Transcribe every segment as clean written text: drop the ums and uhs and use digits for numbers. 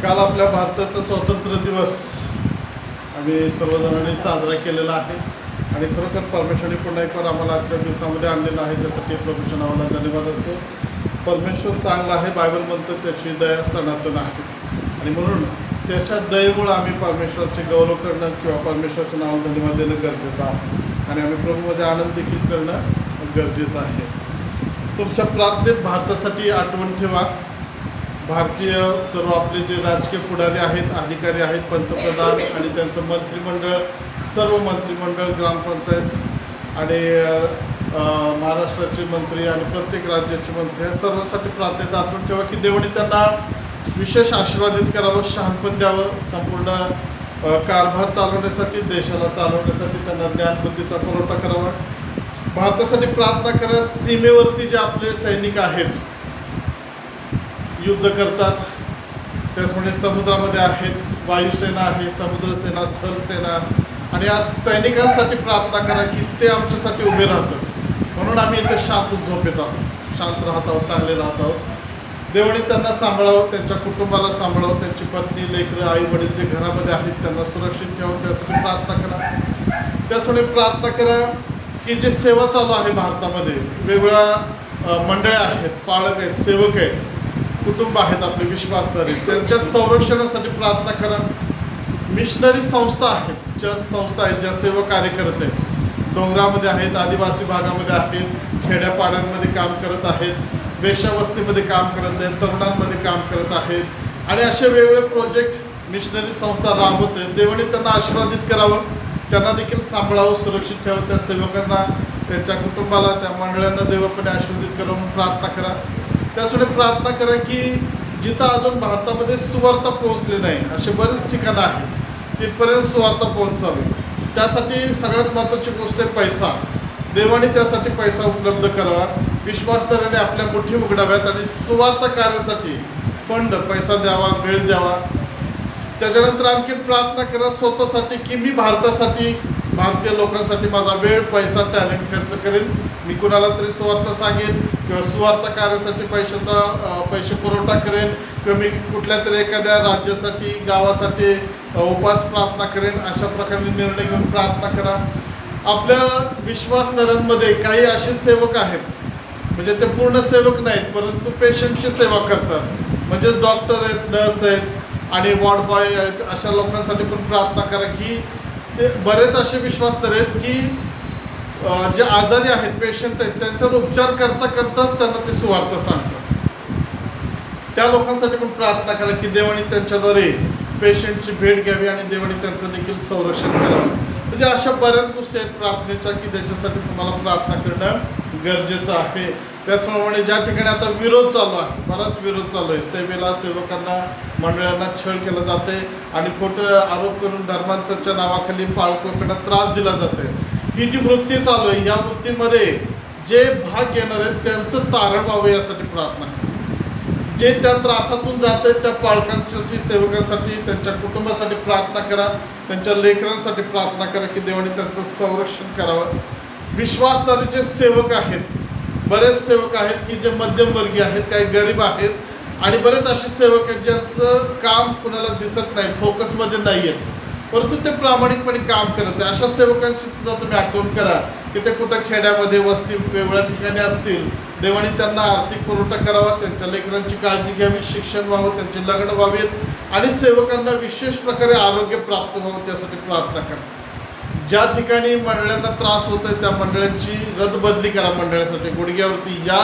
काल आपल्या भारताचा स्वातंत्र्य दिवस आम्ही सर्वजणांनी साजरा केलेला आहे आणि खरोखर परमेश्वरने पुन्हा एक बार आम्हाला आजच्या दिवसामध्ये आणलेलं आहे. त्यासाठी परमेश्वर नावाला धन्यवाद असो. परमेश्वर चांगला आहे. बायबल म्हणतं त्याची दया सनातन आहे आणि म्हणून त्याच्या दयेमुळं आम्ही परमेश्वराचे गौरव करणं किंवा परमेश्वराचं नाव धन्यवाद देणं गरजेचं आहे आणि आम्ही प्रभूमध्ये आनंद देखील करणं गरजेचं आहे. तुमच्या प्रार्थनेत भारतासाठी आठवण ठेवा. भारतीय सर्व आपले जे राजकीय पुढारी आहेत, अधिकारी आहेत, पंतप्रधान आणि त्यांचं मंत्रिमंडळ, सर्व मंत्रिमंडळ, ग्रामपंचायत आणि महाराष्ट्राचे मंत्री आणि प्रत्येक राज्याचे मंत्री या सर्वांसाठी प्रार्थनेत आठवण ठेवा की देवाने त्यांना विशेष आशीर्वादित करावं, शहाणपण द्यावं, संपूर्ण कारभार चालवण्यासाठी, देशाला चालवण्यासाठी त्यांना ज्ञानबुद्धीचा पुरवठा करावा. भारतासाठी प्रार्थना करा. सीमेवरती जे आपले सैनिक आहेत, युद्ध करतात, त्याचप्रमाणे समुद्रामध्ये आहेत, वायुसेना आहे, समुद्रसेना, स्थलसेना आणि या सैनिकांसाठी प्रार्थना करा की ते आमच्यासाठी उभे राहतात. म्हणून आम्ही इथे शांत झोपेत आहोत, शांत राहत आहोत, चांगले राहत आहोत. देवाने त्यांना सांभाळावं, त्यांच्या कुटुंबाला सांभाळावं, त्यांची पत्नी, लेकरं, आई वडील जे घरामध्ये आहेत त्यांना सुरक्षित ठेवावं, त्यासाठी प्रार्थना करा. त्यासाठी प्रार्थना करा की जे सेवा चालू आहे भारतामध्ये, वेगवेगळ्या मंडळ्या आहेत, पालक आहेत, सेवक आहेत, कुटुंब आहेत, आपले विश्वासधारी, त्यांच्या संरक्षणासाठी प्रार्थना करा. मिशनरी संस्था आहेत, ज्या संस्था आहेत, ज्या सेवा कार्य करत आहेत, डोंगरामध्ये आहेत, आदिवासी भागामध्ये आहेत, खेड्यापाड्यांमध्ये काम करत आहेत, वेश्यावस्तीमध्ये काम करत आहेत, तरुणांमध्ये काम करत आहेत आणि असे वेगवेगळे प्रोजेक्ट मिशनरी संस्था राबवत आहेत. देवाने त्यांना आशीर्वादित करावं, त्यांना देखील सांभाळावं, सुरक्षित ठेवावं. त्या सेवकांना, त्यांच्या कुटुंबाला, त्या मंडळांना देवाकडे आशीर्वादित करा म्हणून प्रार्थना करा. त्यासाठी प्रार्थना करा की जिथं अजून भारतामध्ये सुवार्ता पोहोचली नाही, असे बरेच ठिकाणं आहेत, तिथपर्यंत सुवार्ता पोहोचावी. त्यासाठी सगळ्यात महत्त्वाची गोष्ट आहे पैसा. देवाने त्यासाठी पैसा उपलब्ध करावा. विश्वासदाराने आपल्या मुठी उघडाव्यात आणि सुवार्ता कार्यासाठी फंड, पैसा द्यावा, वेळ द्यावा. त्याच्यानंतर आणखी प्रार्थना करा स्वतःसाठी की मी भारतासाठी, भारतीय लोकांसाठी माझा वेळ, पैसा, टॅलेंट खर्च करेन. मी कुणाला तरी सुवार्ता सांगेन किंवा सुवार्ता कार्यासाठी पैसे पुरवठा करेन किंवा मी कुठल्या तरी एखाद्या राज्यासाठी, गावासाठी उपास प्रार्थना करेन. अशा प्रकारे निर्णय घेऊन प्रार्थना करा. आपल्या विश्वासदारांमध्ये काही असे सेवक आहेत, म्हणजे ते पूर्ण सेवक नाहीत परंतु पेशंटची सेवा करतात, म्हणजेच डॉक्टर आहेत, नर्स आहेत आणि वॉर्ड बॉय आहेत. अशा लोकांसाठी पण प्रार्थना करा की ते बरेच असे विश्वासदार आहेत की जे आजारी आहेत, पेशंट आहेत, त्यांच्यावर उपचार करता करताच त्यांना ते सुवार्ता सांगतात. त्या लोकांसाठी पण प्रार्थना करा की देवाने त्यांच्याद्वारे पेशंटची भेट घ्यावी आणि देवाने त्यांचं देखील संरक्षण करावं. म्हणजे अशा बऱ्याच गोष्टी आहेत प्रार्थनेच्या की त्याच्यासाठी तुम्हाला प्रार्थना करणं गरजेचं आहे. त्याचप्रमाणे ज्या ठिकाणी आता विरोध चालू आहे, बराच विरोध चालू आहे, सेवेला, सेवकांना, मंडळांना छळ केला जाते आणि खोटं आरोप करून धर्मांतरच्या नावाखाली पाळक लोकांना त्रास दिला जाते. ही जी वृत्ती चालू आहे, या वृत्तीमध्ये जे भाग घेणार आहेत त्यांचं तारण व्हावं यासाठी प्रार्थना करा. जे त्या त्रासातून जात आहेत त्या पालकांसाठी, सेवकांसाठी, त्यांच्या कुटुंबासाठी प्रार्थना करा. त्यांच्या लेकरांसाठी प्रार्थना करा की देवाने त्यांचं संरक्षण करावं. विश्वासदार जे सेवक आहेत, बरेच सेवक आहेत की जे मध्यमवर्गीय आहेत, काही गरीब आहेत आणि बरेच असे सेवक आहेत ज्यांचं काम कुणाला दिसत नाही, फोकसमध्ये नाही आहेत, परंतु ते प्रामाणिकपणे काम करत आहे. अशा सेवकांची सुद्धा तुम्ही आठवण करा की ते कुठं खेड्यामध्ये, वस्ती, वेगवेगळ्या ठिकाणी असतील. देवाने त्यांना आर्थिक पुरवठा करावा, त्यांच्या लेकरांची काळजी घ्यावी, शिक्षण व्हावं, त्यांचे लग्न व्हावेत आणि सेवकांना विशेष प्रकारे आरोग्य प्राप्त व्हावं त्यासाठी प्रार्थना करा. ज्या ठिकाणी मंडळांना त्रास होत आहे त्या मंडळांची रद्दबदली करा. मंडळासाठी गुडघ्यावरती या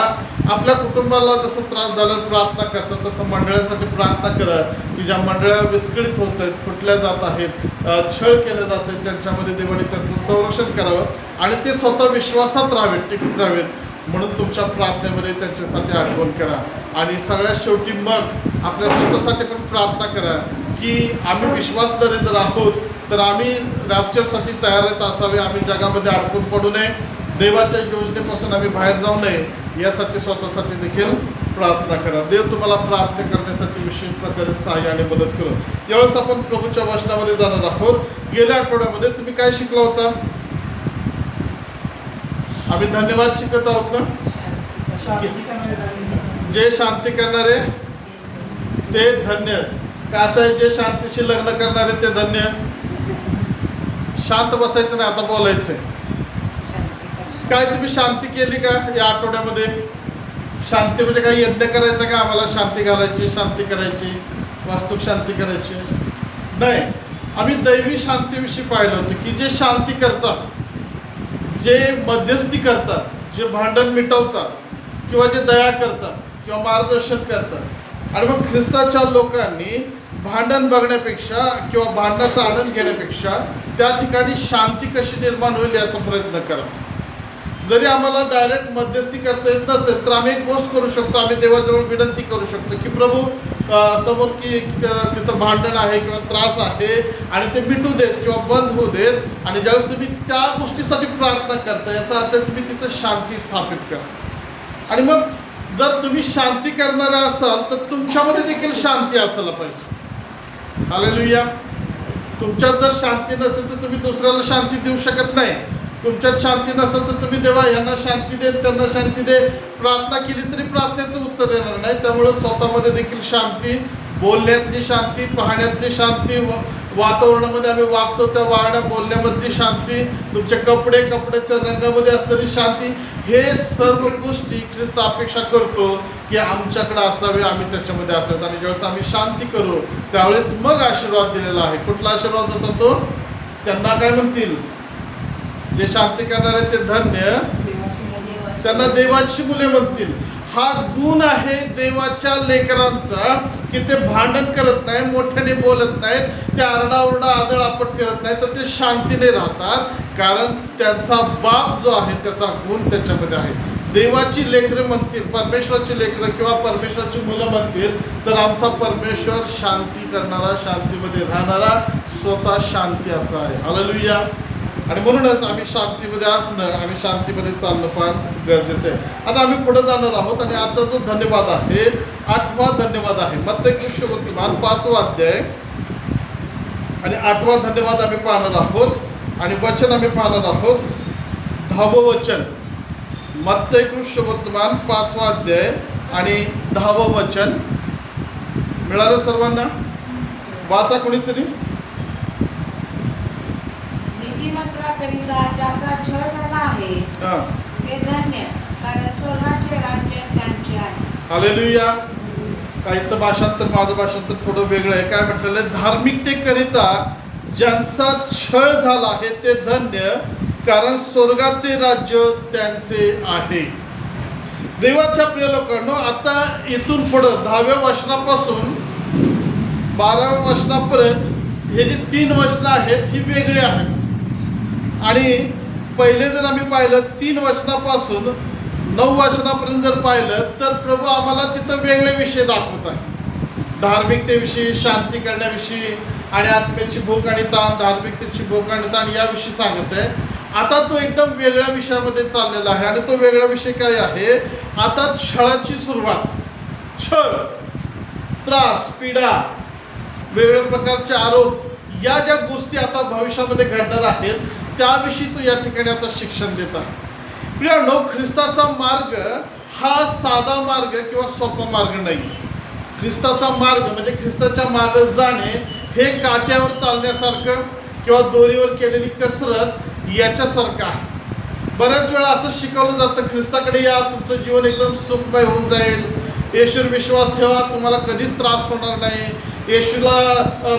आपल्या कुटुंबाला जसं त्रास झाला प्रार्थना करतात तसं मंडळासाठी प्रार्थना करा की ज्या मंडळा विस्कळीत होत आहेत, फुटल्या जात आहेत, छळ केले जात आहेत, त्यांच्यामध्ये देवाने त्यांचं संरक्षण करावं आणि ते स्वतः विश्वासात राहावेत, टिकून राहावेत. म्हणून तुमच्या प्रार्थनेमध्ये त्यांच्यासाठी आठवण करा. आणि सगळ्यात शेवटी मग आपल्या स्वतःसाठी पण प्रार्थना करा की आम्ही विश्वासदार जर आहोत तर आम्ही रॅप्चरसाठी तयार असावे. आम्ही जगामध्ये अडकून पडू नये, देवाच्या योजनेपासून आम्ही बाहेर जाऊ नये, यासाठी स्वतःसाठी देखील प्रार्थना करा. देव तुम्हाला प्रार्थना करण्यासाठी विशेष प्रकारे सहाय्य आणि मदत करू. यावेळेस आपण प्रभूच्या वचनामध्ये जाणार आहोत. गेल्या आठवड्यामध्ये तुम्ही काय शिकला होता? आम्ही धन्यवाद शिकत आहोत ना. जे शांती करणारे ते धन्य. का असं आहे, जे शांतीशी लग्न करणारे ते धन्य. शांत बसायचं नाही, आता बोलायचंय. काय तुम्ही शांती केली का या आठवड्यामध्ये? शांती म्हणजे काही यज्ञ करायचा का आम्हाला शांती घालायची, शांती करायची, वास्तुक शांती करायची? नाही. आम्ही दैवी शांतीविषयी पाहिलं होतं की जे शांती करतात, जे मध्यस्थी करतात, जे भांडण मिटवतात, किंवा जे दया करतात किंवा मार्गदर्शन करतात. आणि मग ख्रिस्ताच्या लोकांनी भांडण बघण्यापेक्षा किंवा भांडणाचा आनंद घेण्यापेक्षा त्या ठिकाणी शांती कशी निर्माण होईल याचा प्रयत्न करा. जरी आम्हाला डायरेक्ट मध्यस्थी करता येत नसेल तर आम्ही एक गोष्ट करू शकतो. आम्ही देवाजवळ विनंती करू शकतो की प्रभू समोर की तिथं भांडण आहे किंवा त्रास आहे आणि ते मिटू देत किंवा बंद होऊ देत. आणि ज्यावेळेस तुम्ही त्या गोष्टीसाठी प्रार्थना करता याचा अर्थ तुम्ही तिथं शांती स्थापित करा. आणि मग जर तुम्ही शांती करणारा असाल तर तुमच्यामध्ये देखील शांती असायला पाहिजे. हालेलुया. तुमच्यात जर शांती नसेल तर तुम्ही दुसऱ्याला शांती देऊ शकत नाही. तुमच्यात शांती नसेल तर तुम्ही देवा यांना शांती दे, त्यांना शांती दे, प्रार्थना केली तरी प्रार्थनेचं उत्तर येणार नाही. त्यामुळे स्वतःमध्ये देखील शांती, बोलण्यातली शांती, पाहण्यातली शांती, वातावरणामध्ये आम्ही वागतो त्या वागण्या बोलण्यामधली शांती, तुमचे कपड्याच्या रंगामध्ये असणारी शांती, हे सर्व गोष्टी ख्रिस्त अपेक्षा करतो की आमच्याकडे असावे, आम्ही त्याच्यामध्ये असावेत. आणि ज्यावेळेस आम्ही शांती करू त्यावेळेस मग आशीर्वाद दिलेला आहे. कुठला आशीर्वाद होता तो? त्यांना काय म्हणतील? जे शांती करणारे ते धन्य, त्यांना देवाची मुले म्हणतील. हा गुण आहे देवाच्या लेकरांचा की ते भांडण करत नाही, मोठ्याने बोलत नाहीत, ते आरडाओरडा आदळआपट करत नाही, तर ते शांतीने राहतात. कारण त्यांचा बाप जो आहे त्याचा गुण त्याच्यामध्ये आहे. देवाची लेकरं म्हणतील, परमेश्वराची लेकरं किंवा परमेश्वराची मुलं म्हणतील तर आमचा परमेश्वर शांती करणारा, शांतीमध्ये राहणारा, स्वतः शांती असा आहे. हालेलुया. आणि म्हणूनच आम्ही शांतीमध्ये असणं, आम्ही शांतीमध्ये चालणं फार गरजेचं आहे. आता आम्ही पुढे जाणार आहोत आणि आजचा जो धन्यवाद आहे 8वा धन्यवाद आहे. मत्ती सुसमाचार 5वा अध्याय आणि 8वा धन्यवाद आम्ही पाहणार आहोत. आणि वचन आम्ही पाहणार आहोत 10वं वचन. मत्ती सुसमाचार 5वा अध्याय आणि 10वं वचन. मिळालं सर्वांना? वाचा कोणीतरी. नीतिमत्वाकरिता ज्याचा छळ झाला आहे ते धन्य, कारण स्वर्गाचे राज्य त्यांचे आहे. हालेलुया. काहीचं भाषांतर, माझं भाषांतर थोडं वेगळं आहे. काय म्हटलेलं आहे? धार्मिकतेकरिता ज्यांचा छळ झाला आहे ते धन्य, कारण स्वर्गाचे राज्य त्यांचे आहे. देवाच्या प्रिय लोकांनो, आता इथून पुढं 10व्या वचनापासून 12व्या वचनापर्यंत हे जे 3 वचनं आहेत ही वेगळी आहेत. आणि पहिले जर आम्ही पाहिलं 3 वचनापासून 9 वचनापर्यंत जर पाहिलं तर प्रभू आम्हाला तिथं वेगळे विषय दाखवत आहे. धार्मिकतेविषयी, शांती करण्याविषयी आणि आत्म्याची भूक आणि ताण, धार्मिकतेची भूक आणि ताण याविषयी सांगत आहे. आता तो एकदम वेगळ्या विषयामध्ये चाललेला आहे. आणि तो वेगळा विषय काय आहे? आता छळाची सुरुवात. छळ, त्रास, पीडा, वेगवेगळ्या प्रकारचे आरोप, या ज्या गोष्टी आता भविष्यामध्ये घडणार आहेत त्याविषयी तो या ठिकाणी आता शिक्षण देतात. प्रियानो, ख्रिस्ताचा मार्ग हा साधा मार्ग किंवा सोपा मार्ग नाही. ख्रिस्ताचा मार्ग म्हणजे ख्रिस्ताच्या मार्ग जाणे हे काट्यावर चालण्यासारखं किंवा दोरीवर केलेली कसरत याच्यासारखं आहे. बऱ्याच वेळा असं शिकवलं जातं, ख्रिस्ताकडे या, तुमचं जीवन एकदम सुखमय होऊन जाईल, येशूवर विश्वास ठेवा, तुम्हाला कधीच त्रास होणार नाही, येशूला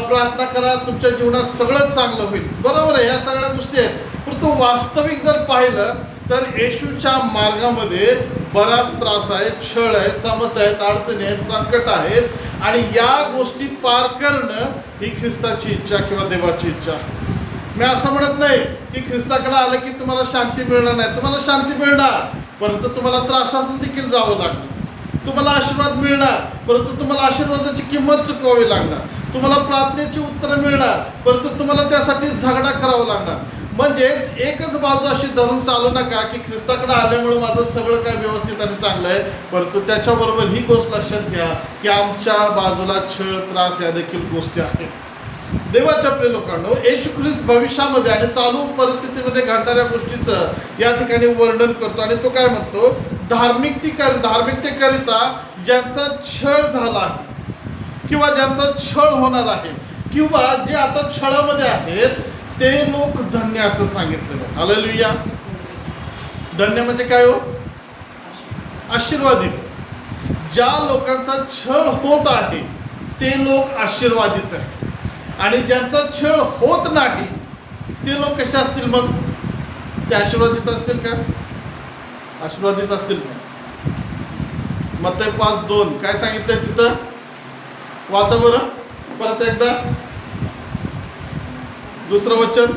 प्रार्थना करा, तुमच्या जीवनात सगळंच चांगलं होईल. बरोबर आहे, ह्या सगळ्या गोष्टी आहेत. परंतु वास्तविक जर पाहिलं तर येशूच्या मार्गामध्ये बराच त्रास आहे, छळ आहे, समस्या आहेत, अडचणी आहेत, संकट आहेत. आणि या गोष्टी पार करणं ही ख्रिस्ताची इच्छा किंवा देवाची इच्छा आहे. मी असं म्हणत नाही की ख्रिस्ताकडे आलं की तुम्हाला शांती मिळणार नाही. तुम्हाला शांती मिळणार, परंतु तुम्हाला त्रासातून देखील जावं लागणार. तुम्हाला आशीर्वाद मिळणार, परंतु तुम्हाला आशीर्वादाची किंमत चुकवावी लागणार. तुम्हाला प्रार्थनेची उत्तरं मिळणार, परंतु तुम्हाला त्यासाठी झगडा करावा लागणार. म्हणजेच एकच बाजू अशी धरून चालू नका की ख्रिस्ताकडे आल्यामुळे माझं सगळं काय व्यवस्थित आणि चांगलं आहे, परंतु त्याच्याबरोबर ही गोष्ट लक्षात घ्या की आमच्या बाजूला छळ, त्रास या देखील गोष्टी आहेत. देवाच्या प्रिय लोकांनो, येशू ख्रिस्त भविष्यामध्ये आणि चालू परिस्थितीमध्ये घडणाऱ्या गोष्टीचं या ठिकाणी वर्णन करतो. आणि तो काय म्हणतो? धार्मिकतेकरिता ज्यांचा छळ झाला आहे किंवा ज्यांचा छळ होणार आहे किंवा जे आता छळामध्ये आहेत ते लोक धन्य असं सांगितलेलं आहे. हालेलुया. धन्य म्हणजे काय हो? आशीर्वादित. ज्या लोकांचा छळ होत आहे ते लोक आशीर्वादित आहे आणि ज्यांचा छळ होत नाही ते लोक कसे असतील मग? ते आशीर्वादित असतील का? आशीर्वादित असतील का? मत्ती 5:2 काय सांगितलंय तिथं? वाचा बरं परत एकदा दुसरं वचन.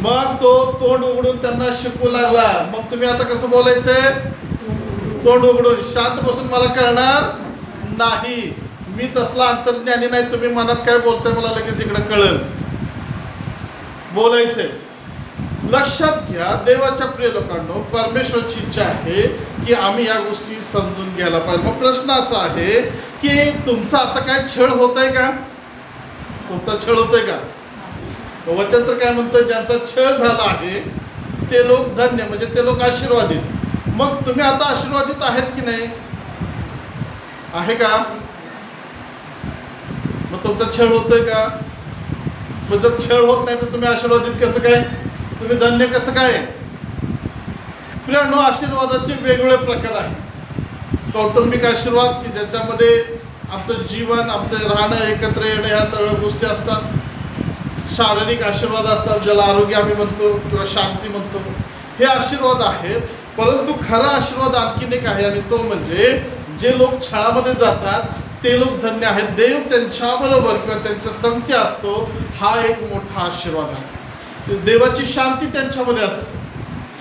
मग तो तोंड उघडून त्यांना शिकू लागला. मग तुम्ही आता कसं बोलायचंय? तोंड उघडून. शांत बसून मला कळणार नाही. मी तसला अंतर्ज्ञानी नाही. तुम्ही मनात काय बोलताय मला लगेच इकडे कळेल. बोलायचंय. लक्षात घ्या देवाच्या प्रिय लोकांनो, परमेश्वराची इच्छा आहे की आम्ही या गोष्टी समजून घ्यायला पाहिजे. मग प्रश्न असा आहे की तुमचा आता काय छळ होत आहे का? तुमचा छळ होतोय का? वचन तर काय म्हणतं? ज्यांचा छळ झाला आहे ते लोक धन्य म्हणजे ते लोक आशीर्वादित. मग तुम्ही आता आशीर्वादित आहेत की नाही? आहे का? मग तुमचा छळ होतोय का? मग जर छळ होत नाही तर तुम्ही आशीर्वादित कसं काय? तुम्ही धन्य कसं काय? प्रियानो, आशीर्वादाचे वेगवेगळे प्रकार आहेत. कौटुंबिक आशीर्वाद की ज्याच्यामध्ये आमचं जीवन, आमचं राहणं, एकत्र येणं ह्या सगळ्या गोष्टी असतात. शारीरिक आशीर्वाद असतात ज्याला आरोग्य आम्ही म्हणतो किंवा शांती म्हणतो. हे आशीर्वाद आहेत. परंतु खरा आशीर्वाद आणखीन एक आहे आणि तो म्हणजे जे लोक छळामध्ये जातात ते लोक धन्य आहेत. देव त्यांच्याबरोबर किंवा त्यांच्या संगती असतो. हा एक मोठा आशीर्वाद आहे. देवाची शांती त्यांच्यामध्ये असते.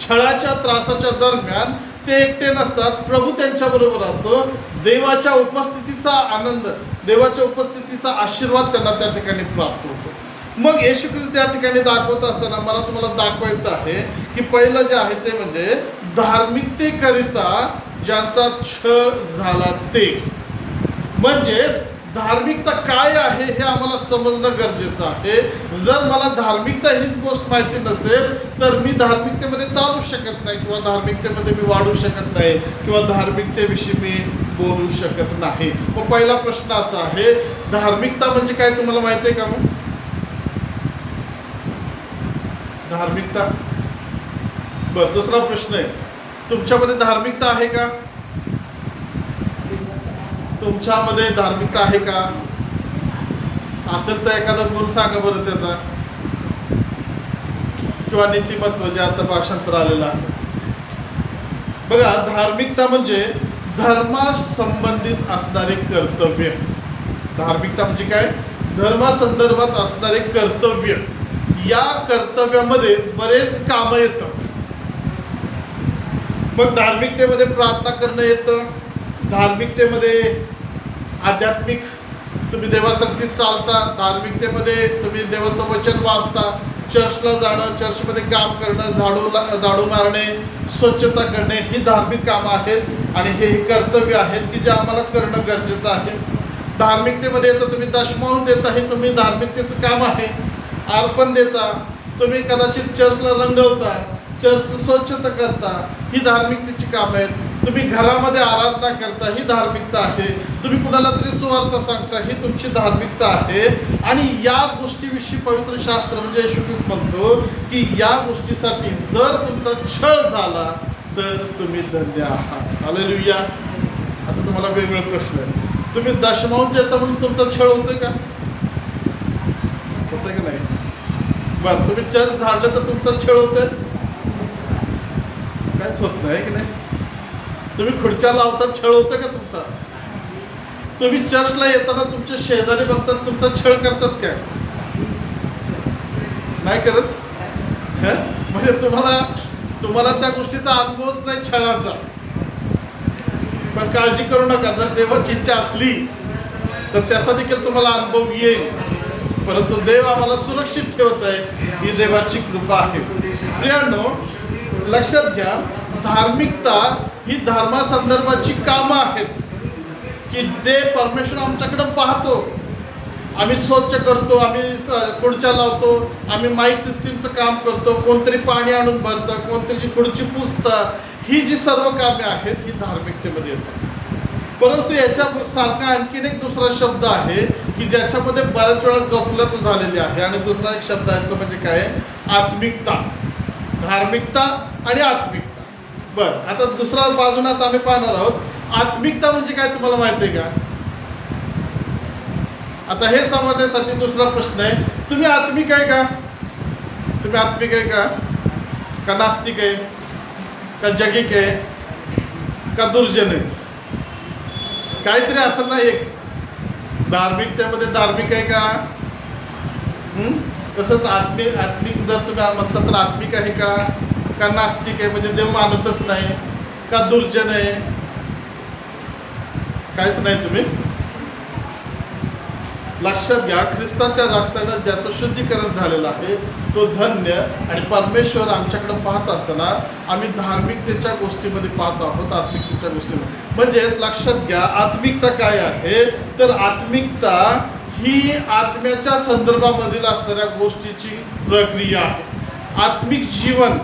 छळाच्या त्रासाच्या दरम्यान ते एकटे नसतात. प्रभू त्यांच्याबरोबर असतो. देवाच्या उपस्थितीचा आनंद, देवाच्या उपस्थितीचा आशीर्वाद त्यांना त्या ठिकाणी प्राप्त होतो. मग येशू ख्रिस्त त्या ठिकाणी दाखवत असताना मला तुम्हाला दाखवायचं आहे की पहिलं जे आहे ते म्हणजे धार्मिकतेकरिता ज्यांचा छळ झाला ते. म्हणजेच धार्मिकता काय आहे हे आम्हाला समजणं गरजेचं आहे. जर मला धार्मिकता हीच गोष्ट माहिती नसेल तर मी धार्मिकतेमध्ये चालू शकत नाही किंवा धार्मिकतेमध्ये मी वाढू शकत नाही किंवा धार्मिकतेविषयी मी बोलू शकत नाही. मग पहिला प्रश्न असा आहे, धार्मिकता म्हणजे काय तुम्हाला माहिती आहे का? मग धार्मिकता. बरं, दुसरा प्रश्न आहे, तुमच्यामध्ये धार्मिकता आहे का? तुमच्यामध्ये धार्मिकता आहे का? असेल तर एखादा गुण सांगा बरं त्याचा, किंवा नीतिमत्व जे आता भाषांतर आलेलं आहे. बघा, धार्मिकता म्हणजे धर्मासंबंधित असणारे कर्तव्य. धार्मिकता म्हणजे काय? धर्मासंदर्भात असणारे कर्तव्य. या कर्तव्यामध्ये बरेच कामं येतात. मग धार्मिकतेमध्ये प्रार्थना करणं येतं. धार्मिकतेमध्ये आध्यात्मिक तुम्ही देवासंगतीत चालता. धार्मिकतेमध्ये तुम्ही देवाचं वचन वाचता. चर्चला जाणं, चर्चमध्ये काम करणं, झाडू मारणे, स्वच्छता करणे ही धार्मिक कामं आहेत आणि हे कर्तव्य आहेत की जे आम्हाला करणं गरजेचं आहे. धार्मिकतेमध्ये येतं तुम्ही दशमांश देता, हे तुम्ही धार्मिकतेचं काम आहे. अर्पण देता, तुम्ही कदाचित चर्चला रंगवता, चर्च स्वच्छता करता, ही धार्मिकतेची कामं आहेत. तुम्ही घरामध्ये आराधना करता, ही धार्मिकता आहे. तुम्ही कुणाला तरी सुवार्ता सांगता, ही तुमची धार्मिकता आहे. आणि या गोष्टीविषयी पवित्र शास्त्र म्हणजे येशू ख्रिस्त म्हणतो की या गोष्टीसाठी जर तुमचा छळ झाला तर तुम्ही धन्य आहात. हालेलुया. आता तुम्हाला वेगवेगळे प्रश्न आहेत. तुम्ही दशमांश देता म्हणून तुमचा छळ होतोय का? होतोय का नाही? बरं, तुम्ही चर्च झाडलं तर तुमचा छळ होतोय? काहीच होत नाही की नाही? तुम्ही खुर्च्या लावतात, छळ होतं का तुमचा? तुम्ही चर्चला येताना तुमचे शेजारी बघतात, तुमचा छळ करतात काय? नाही करत? म्हणजे तुम्हाला त्या गोष्टीचा अनुभवच नाही छळाचा. पण काळजी करू नका, जर देवाची इच्छा असली तर त्याचा देखील तुम्हाला अनुभव येईल. परंतु देव आम्हाला सुरक्षित ठेवत आहे, ही देवाची कृपा आहे. प्रियांनो, लक्षात घ्या, धार्मिकता ही धर्मासंदर्भाची कामं आहेत की ते परमेश्वर आमच्याकडे पाहतो. आम्ही स्वच्छ करतो, आम्ही खुर्च्या लावतो, आम्ही माईक सिस्टीमचं काम करतो, कोणतरी पाणी आणून भरतं, कोणतरी खुर्ची पुसतं. ही जी सर्व कामे आहेत ही धार्मिकतेमध्ये येतात. परंतु याच्या सारखा आणखीन एक दुसरा शब्द आहे की ज्याच्यामध्ये बऱ्याच वेळा गफलत झालेली आहे, आणि दुसरा एक शब्द आहे तो म्हणजे काय आहे? आत्मिकता. धार्मिकता आणि आत्मिकता. बरं, आता दुसरा बाजून आता आम्ही पाहणार आहोत. आत्मिकता म्हणजे काय तुम्हाला माहिती आहे का? आता हे समजण्यासाठी दुसरा प्रश्न आहे, तुम्ही आत्मिक आहे का? तुम्ही आत्मिक आहे का नास्तिक आहे का जगिक आहे का दुर्जन आहे? काहीतरी असं ना एक धार्मिकतेमध्ये धार्मिक आहे का? तसंच आत्मिक जर तुम्ही म्हणता तर आत्मिक आहे का नास्तिक आहे, म्हणजे देव मानतच नाही का दुर्जन आहे? काहीच नाही. तुम्ही लक्षात घ्या, ख्रिस्ताच्या रक्तानं ज्याचं शुद्धीकरण झालेलं आहे तो धन्य. आणि परमेश्वर आमच्याकडे पाहत असताना आम्ही धार्मिकतेच्या गोष्टीमध्ये पाहत आहोत, आत्मिकतेच्या गोष्टीमध्ये. म्हणजेच लक्षात घ्या, आत्मिकता काय आहे? तर आत्मिकता ही आत्म्याच्या संदर्भामधील असणाऱ्या गोष्टीची प्रक्रिया आहे. आत्मिक जीवन,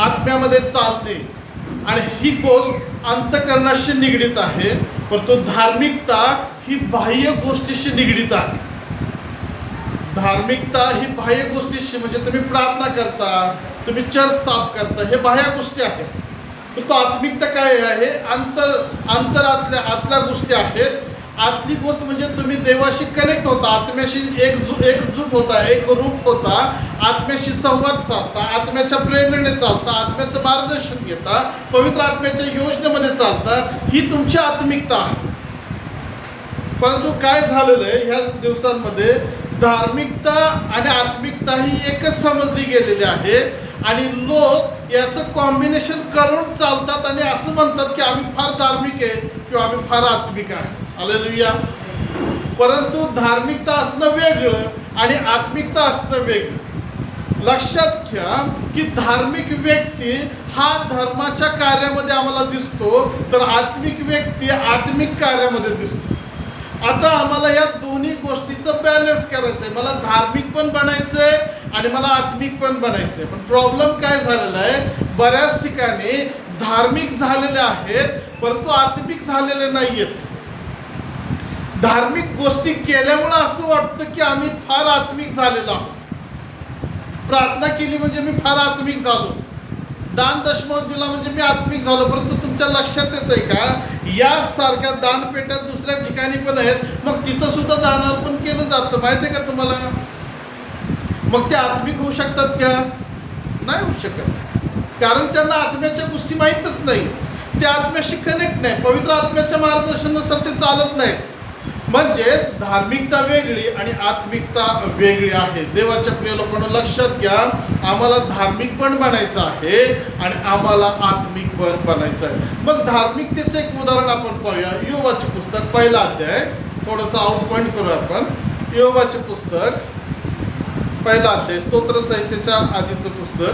आत्म्यामध्ये चालणे, आणि ही गोष्ट अंतःकरणाशी निगडीत आहे. परंतु धार्मिकता ही बाह्य गोष्टीशी निगडीत आहे. धार्मिकता ही बाह्य गोष्टीशी, म्हणजे तुम्ही प्रार्थना करता, तुम्ही चर्च साफ करता, हे बाह्य गोष्टी आहेत. परंतु आत्मिकता काय आहे? आतल्या गोष्टी आहेत. आतली गोष्ट म्हणजे तुम्ही देवाशी कनेक्ट होता, आत्म्याशी एकजूट होता, एक रूप होता, आत्म्याशी संवाद साधता, आत्म्याच्या प्रेरणेने चालता, आत्म्याचं मार्गदर्शन घेता, पवित्र आत्म्याच्या योजनेमध्ये चालता. ही तुमची आत्मिकता आहे. परंतु काय झालेलं आहे ह्या दिवसांमध्ये, धार्मिकता आणि आत्मिकता ही एकच समजली गेलेली आहे, आणि लोक याचं कॉम्बिनेशन करून चालतात आणि असं म्हणतात की आम्ही फार धार्मिक आहे किंवा आम्ही फार आत्मिक आहे. हालेलुया. परंतु धार्मिकता असणं वेगळं आणि आत्मिकता असणं वेगळं. लक्षात घ्या की धार्मिक व्यक्ती हा धर्माच्या कार्यामध्ये आम्हाला दिसतो, तर आत्मिक व्यक्ती आत्मिक कार्यामध्ये दिसतो. आता आम्हाला या दोन्ही गोष्टीचं बॅलन्स करायचं आहे. मला धार्मिक पण बनायचं आहे आणि मला आत्मिक पण बनायचं आहे. पण प्रॉब्लेम काय झालेला आहे, बऱ्याच ठिकाणी धार्मिक झालेले आहेत परंतु आत्मिक झालेले नाही आहेत. धार्मिक गोष्टी केल्यामुळं असं वाटतं की आम्ही फार आत्मिक झालेलो आहोत. प्रार्थना केली म्हणजे मी फार आत्मिक झालो, दान दशमांश दिला म्हणजे मी आत्मिक झालो. परंतु तुमच्या लक्षात येतंय का, यासारख्या दानपेट्या दुसऱ्या ठिकाणी पण आहेत, मग तिथं सुद्धा दानार्पण केलं जातं. माहिती आहे का तुम्हाला? मग ते आत्मिक होऊ शकतात का? नाही होऊ शकत, कारण त्यांना आत्म्याच्या गोष्टी माहीतच नाही, ते आत्म्याशी कनेक्ट नाही, पवित्र आत्म्याच्या मार्गदर्शनानुसार ते चालत नाही. म्हणजेच धार्मिकता वेगळी आणि आत्मिकता वेगळी आहे. देवाच्या प्रिय लोकांनो लक्षात घ्या, आम्हाला धार्मिक पण बनायचं आहे आणि आम्हाला आत्मिक पण बनायचं आहे. मग धार्मिकतेचं एक उदाहरण आपण पाहूया. योबाचे पुस्तक 1 अध्याय, थोडंसं आउट पॉईंट करूया आपण. योबाचे पुस्तक 1 अध्याय, स्तोत्र संहितेच्या आधीचं पुस्तक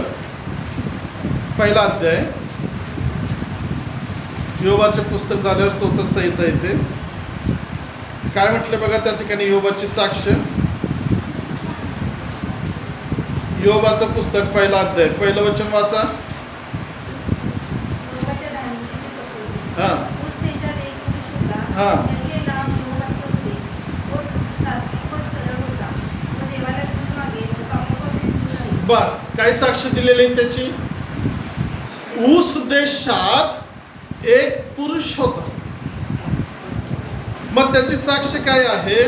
1 अध्याय. योबाचे पुस्तक झाल्यावर स्तोत्र संहिता येते. काय म्हटलं बघा त्या ठिकाणी, योबाची साक्ष. योबाचं पुस्तक 1 अध्याय, 1 वचन वाचा. हा हा. बस काय साक्ष दिलेली आहे त्याची? ऊस देशात एक पुरुष होता. मग त्याची साक्ष काय आहे?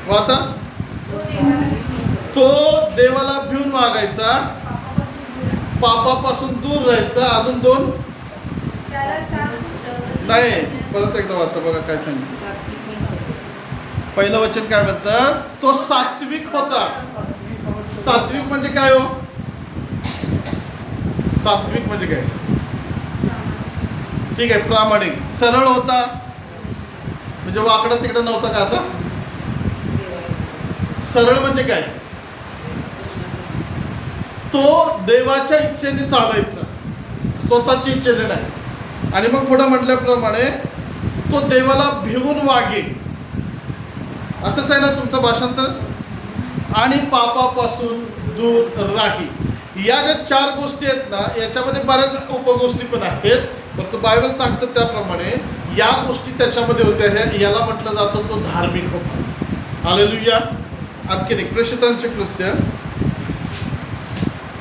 वाचा. तो देवाला भिवून वागायचा, पापापासून दूर राहायचा. अजून 2 नाही, परत एकदा वाचा बघा काय सांगितलं. 1 वचन काय म्हणतं? तो सात्विक होता. सात्विक म्हणजे काय हो? सात्विक म्हणजे काय? ठीक आहे, प्रामाणिक. सरळ होता म्हणजे वाकडा तिकडे नव्हता का? असा सरळ म्हणजे काय? तो देवाच्या इच्छेने चालायचा, स्वतःची इच्छेने नाही. आणि मग पुढे म्हटल्याप्रमाणे तो देवाला भिवून वागे, असंच आहे ना तुमचं भाषांतर. आणि पापापासून दूर राही. या ज्या 4 गोष्टी आहेत ना, याच्यामध्ये बऱ्याच उपगोष्टी पण आहेत, परंतु बायबल सांगतं त्याप्रमाणे या गोष्टी त्याच्यामध्ये होत्या. याला म्हटलं जातं तो धार्मिक होता. हालेलुया. आणखीन एक प्रेषितांचे कृत्य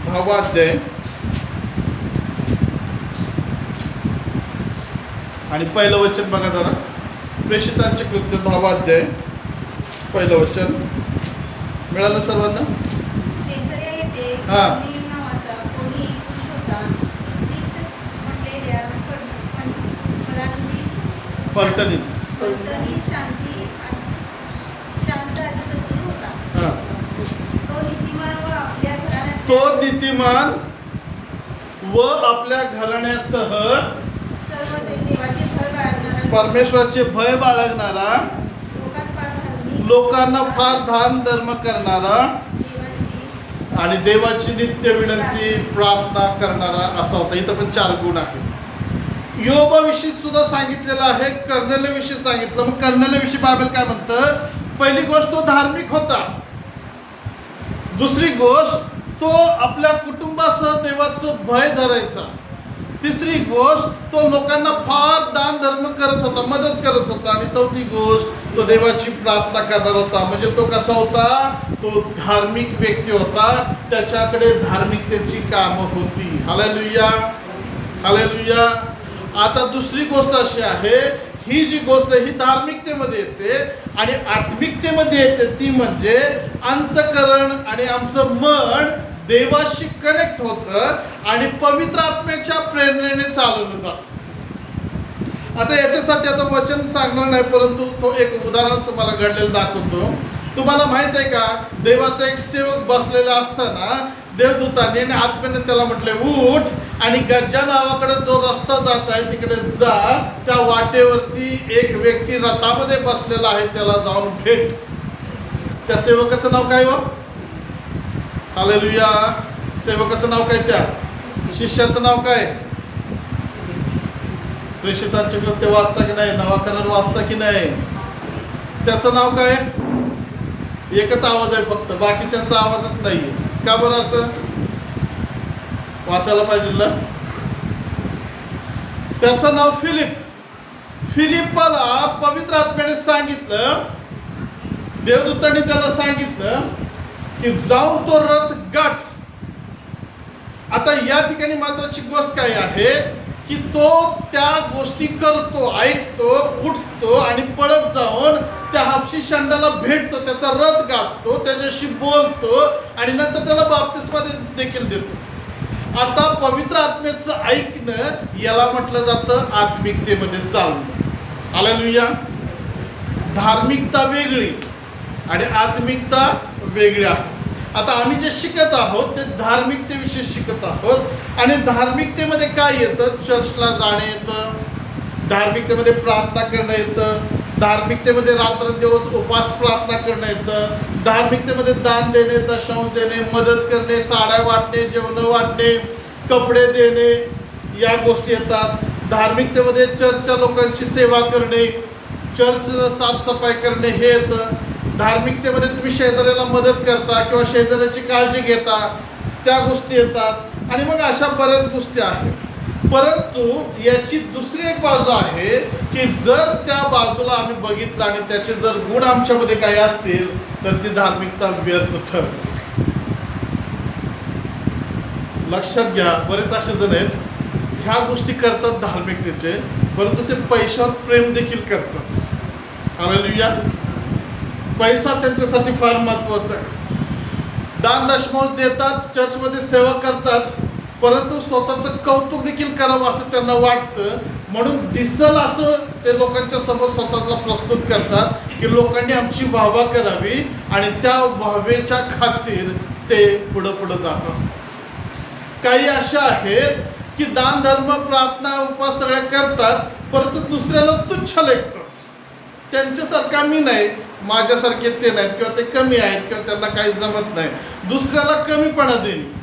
10वा अध्याय आणि पहिलं वचन बघा जरा. प्रेषितांचे कृत्य 10वा अध्याय पहिलं वचन. मिळालं सर्वांना? कैसरिया येथे हा. कोणी नावाचा कोणी पुरुष होता. तीत म्हटलेल्या फलटणी शांत अधिपती होता. हा. तो नीतिमान व आपल्या घराण्यात तो नीतिमान व आपल्या घराण्यासह सर्व देवाचे घर बाळगणारा, परमेश्वराचे भय बाळगणारा, लोकांस पाठवणी, लोकांना फार दान धर्म करणारा देवाची आणि देवाची नित्य विनंती प्रार्थना करणारा असा होता. इथं पण 4 गुण आहेत. योबाविषयी सुद्धा सांगितलेलं आहे, कर्नेल्याविषयी सांगितलं. मग कर्नेल्याविषयी बायबल काय म्हणतं? पहिली गोष्ट तो धार्मिक होता. दुसरी गोष्ट तो आपल्या कुटुंबासह देवाचं भय धरायचा. तिसरी गोष्ट तो लोकांना फार दान धर्म करत होता, मदत करत होता. आणि चौथी गोष्ट तो देवाची प्रार्थना करणार होता. म्हणजे तो कसा होता? तो धार्मिक व्यक्ती होता. त्याच्याकडे धार्मिकतेची कामं होती. Hallelujah, hallelujah. आता दुसरी गोष्ट अशी आहे, ही जी गोष्ट ही धार्मिकतेमध्ये येते आणि आत्मिकतेमध्ये येते. ती म्हणजे अंतःकरण आणि आमचं मन देवाशी कनेक्ट होतं आणि पवित्र आत्म्याच्या प्रेरणेने चालवलं जातं. आता याच्यासाठी आता वचन सांगणार नाही, परंतु तो एक उदाहरण तुम्हाला घडलेलं दाखवतो. तुम्हाला माहित आहे का, देवाचा एक सेवक बसलेला असताना देवदूताने आणि आत्म्याने त्याला म्हटले, उठ आणि गज्जा नावाकडे जो रस्ता जात आहे तिकडे जा. त्या वाटेवरती एक व्यक्ती रथामध्ये बसलेला आहे, त्याला जाऊन भेट. त्या सेवकाचं नाव काय हो? हालेलुया. सेवकाचं नाव काय? त्या शिष्याचं नाव काय? प्रेषितांचे कृत्य वाचता की नाही? नवा करार वाचता की नाही? त्याचं नाव काय? एकच आवाज आहे फक्त, बाकीच्यांचा आवाजच नाहीये. का बरं असं? वाचायला पाहिजे ना. त्याचं नाव फिलिप. फिलिपाला पवित्र आत्म्याने सांगितलं, देवदूतांनी त्याला सांगितलं की जाऊन तो रथ गाठ. आता या ठिकाणी महत्वाची गोष्ट काय आहे की तो त्या गोष्टी करतो, ऐकतो, उठतो आणि पळत जाऊन त्या हापशी षंडाला भेटतो, त्याचा रथ गाठतो, त्याच्याशी बोलतो आणि नंतर त्याला बाप्तिस्मा देखील देतो. आता पवित्र आत्म्याचं ऐकणं याला म्हटलं जातं आत्मिकतेमध्ये चालणं. हालेलुया. धार्मिकता वेगळी आणि आत्मिकता वेगळी आहे. आता आम्ही जे शिकत आहोत ते धार्मिकतेविषयी शिकत आहोत. आणि धार्मिकतेमध्ये काय येतं? चर्चला जाणं येतं, धार्मिकतेमध्ये प्रार्थना करणं येतं, धार्मिकतेमध्ये रात्रंदिवस उपवास प्रार्थना करणं येतं, धार्मिकतेमध्ये दान देणे, दशांश देणे, मदत करणे, साड्या वाटणे, जेवण वाटणे, कपडे देणे, या गोष्टी येतात. धार्मिकतेमध्ये चर्चच्या लोकांची सेवा करणे, चर्च साफसफाई करणे हे येतं. धार्मिकतेमध्ये तुम्ही शेजाऱ्याला मदत करता किंवा शेजाऱ्याची काळजी घेता, त्या गोष्टी येतात. आणि मग अशा बऱ्याच गोष्टी आहेत. परंतु याची दुसरी एक बाजू आहे की जर त्या बाजूला आम्ही बघितलं आणि त्याचे जर गुण आमच्यामध्ये काही असतील तर ती धार्मिकता व्यर्थ ठरते. लक्षात घ्या, बरेच असे जण आहेत ह्या गोष्टी करतात धार्मिकतेचे, परंतु ते पैशावर प्रेम देखील करतात. हालेलुया. पैसा त्यांच्यासाठी फार महत्वाचा आहे. दान दशमांश देतात, चर्चमध्ये सेवा करतात, परंतु स्वतःचं कौतुक देखील करावं असं त्यांना वाटतं, म्हणून दिसल असं ते लोकांच्या समोर स्वतःला प्रस्तुत करतात की लोकांनी आमची वाहवा करावी आणि त्या वाहवेच्या खातीर ते पुढं पुढं जात असतात. काही अशा आहेत की दान धर्म प्रार्थना उपवास सगळ्या करतात, परंतु दुसऱ्याला तुच्छ लेखतात. त्यांच्यासारखा मी नाही, माझ्यासारखे ते नाहीत, किंवा ते कमी आहेत, किंवा त्यांना काही जमत नाही, दुसऱ्याला कमीपणा देणे.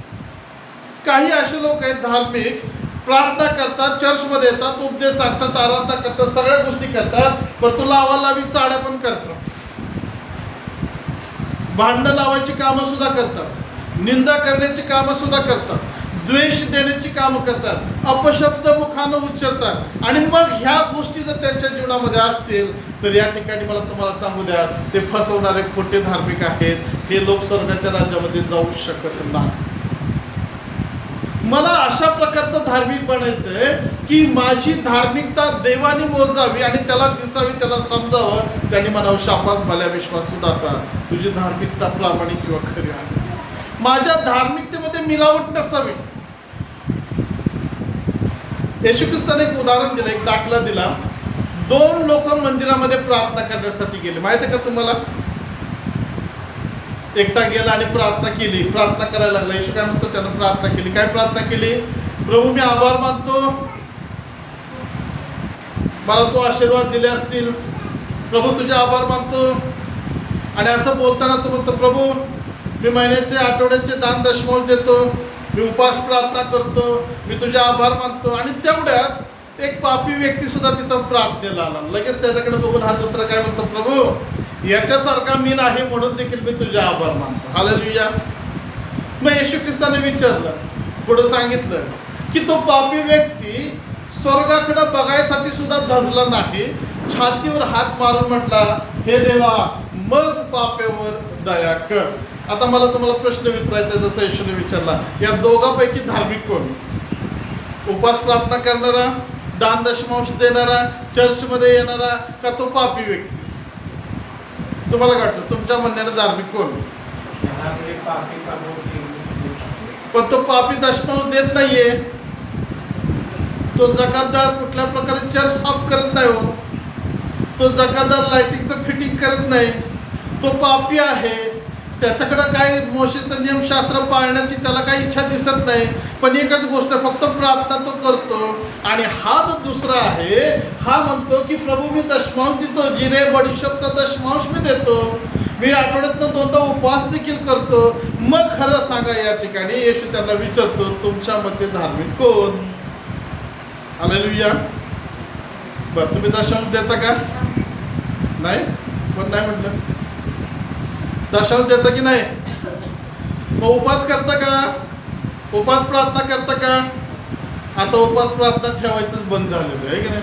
काही असे लोक आहेत धार्मिक, प्रार्थना करतात, चर्चमध्ये येतात, उपदेश सांगतात, आराधना करतात, सगळ्या गोष्टी करतात, परंतु लावालावी चाड्या पण करतात, भांडणं लावायची कामं सुद्धा करतात, निंदा करण्याची कामं सुद्धा करतात, द्वेष देण्याची कामं करतात, अपशब्द मुखानं उच्चारतात. आणि मग ह्या गोष्टी जर त्यांच्या राज्यामध्ये असतील तर या ठिकाणी मला तुम्हाला सांगू द्या, ते फसवणारे खोटे धार्मिक आहेत. हे लोक स्वर्गाच्या राज्यामध्ये जाऊ शकत नाही. मला अशा प्रकारचं धार्मिक बनायचंय की माझी धार्मिकता देवाने मोजावी आणि त्याला दिसावी, त्याला समजावं. त्यांनी म्हणावं, शाबास भल्या विश्वासू दासा, तुझी धार्मिकता प्रामाणिक किंवा खरी आहे. माझ्या धार्मिकतेमध्ये मिलावट नसावी. येशू ख्रिस्ताने एक उदाहरण दिलं, एक दाखला दिला. 2 लोक मंदिरामध्ये प्रार्थना करण्यासाठी गेले. माहिती आहे का तुम्हाला? एकटा गेला आणि प्रार्थना केली, प्रार्थना करायला लागला. येशू काय म्हणतो? त्यानं प्रार्थना केली. काय प्रार्थना केली? प्रभू, मी आभार मानतो, मला तू आशीर्वाद दिले असतील. प्रभू, तुझे आभार मानतो. आणि असं बोलताना तो म्हणतो, प्रभू, मी महिन्याचे आठवड्याचे दान दशमांश देतो, मी उपास प्रार्थना करतो, मी तुझे आभार मानतो. आणि तेवढ्यात एक पापी व्यक्ती सुद्धा तिथं प्रार्थनेला आला. लगेच त्याच्याकडे बघून हा दुसरा काय म्हणतो? प्रभू, याच्यासारखा मी नाही म्हणून देखील मी तुझे आभार मानतो. हालेलुया. मग येशू ख्रिस्ताने विचारलं, पुढे सांगितलं की तो पापी व्यक्ती स्वर्गाकडे बघायसाठी सुद्धा धजला नाही, छातीवर हात मारून म्हटला, हे देवा, मज पापेवर दया कर. आता मला तुम्हाला प्रश्न विचारायचा, जसं येशूने विचारला, या दोघांपैकी धार्मिक कोण? उपास प्रार्थना करणारा, दान दशमांश देणारा, चर्चमध्ये येणारा, का तो पापी व्यक्ती? तुम्हाला काय वाटतं, तुमच्या म्हणण्याने धार्मिक कोण? पण तो पापी दशमांश देत नाहीये, तो जकातदार कुठल्या प्रकारे चर्च साफ करत नाही हो, तो जकातदार लाइटिंगचं फिटिंग करत नाही, तो पापी आहे. त्याच्याकडं काय मोशेचं नियमशास्त्र पाळण्याची त्याला काही इच्छा दिसत नाही, पण एकच गोष्ट, फक्त प्रार्थना तो करतो. आणि हा जो दुसरा आहे, हा म्हणतो की प्रभू, मी दशमांश देतो, जिरे बडीशोपचा दशमांश मी देतो, मी आठवड्यातनं 2दा उपवास देखील करतो. मग खरं सांगा, या ठिकाणी येशू त्यांना विचारतो, तुमच्या मते धार्मिक कोण? हालेलुया. बरं, तुम्ही दशमांश देता का? नाही? पण नाही म्हटलं. दशमांश देता की नाही? मग उपास करता का? उपास प्रार्थना करता का? आता उपास प्रार्थना ठेवायचंच बंद झालेलं आहे की नाही?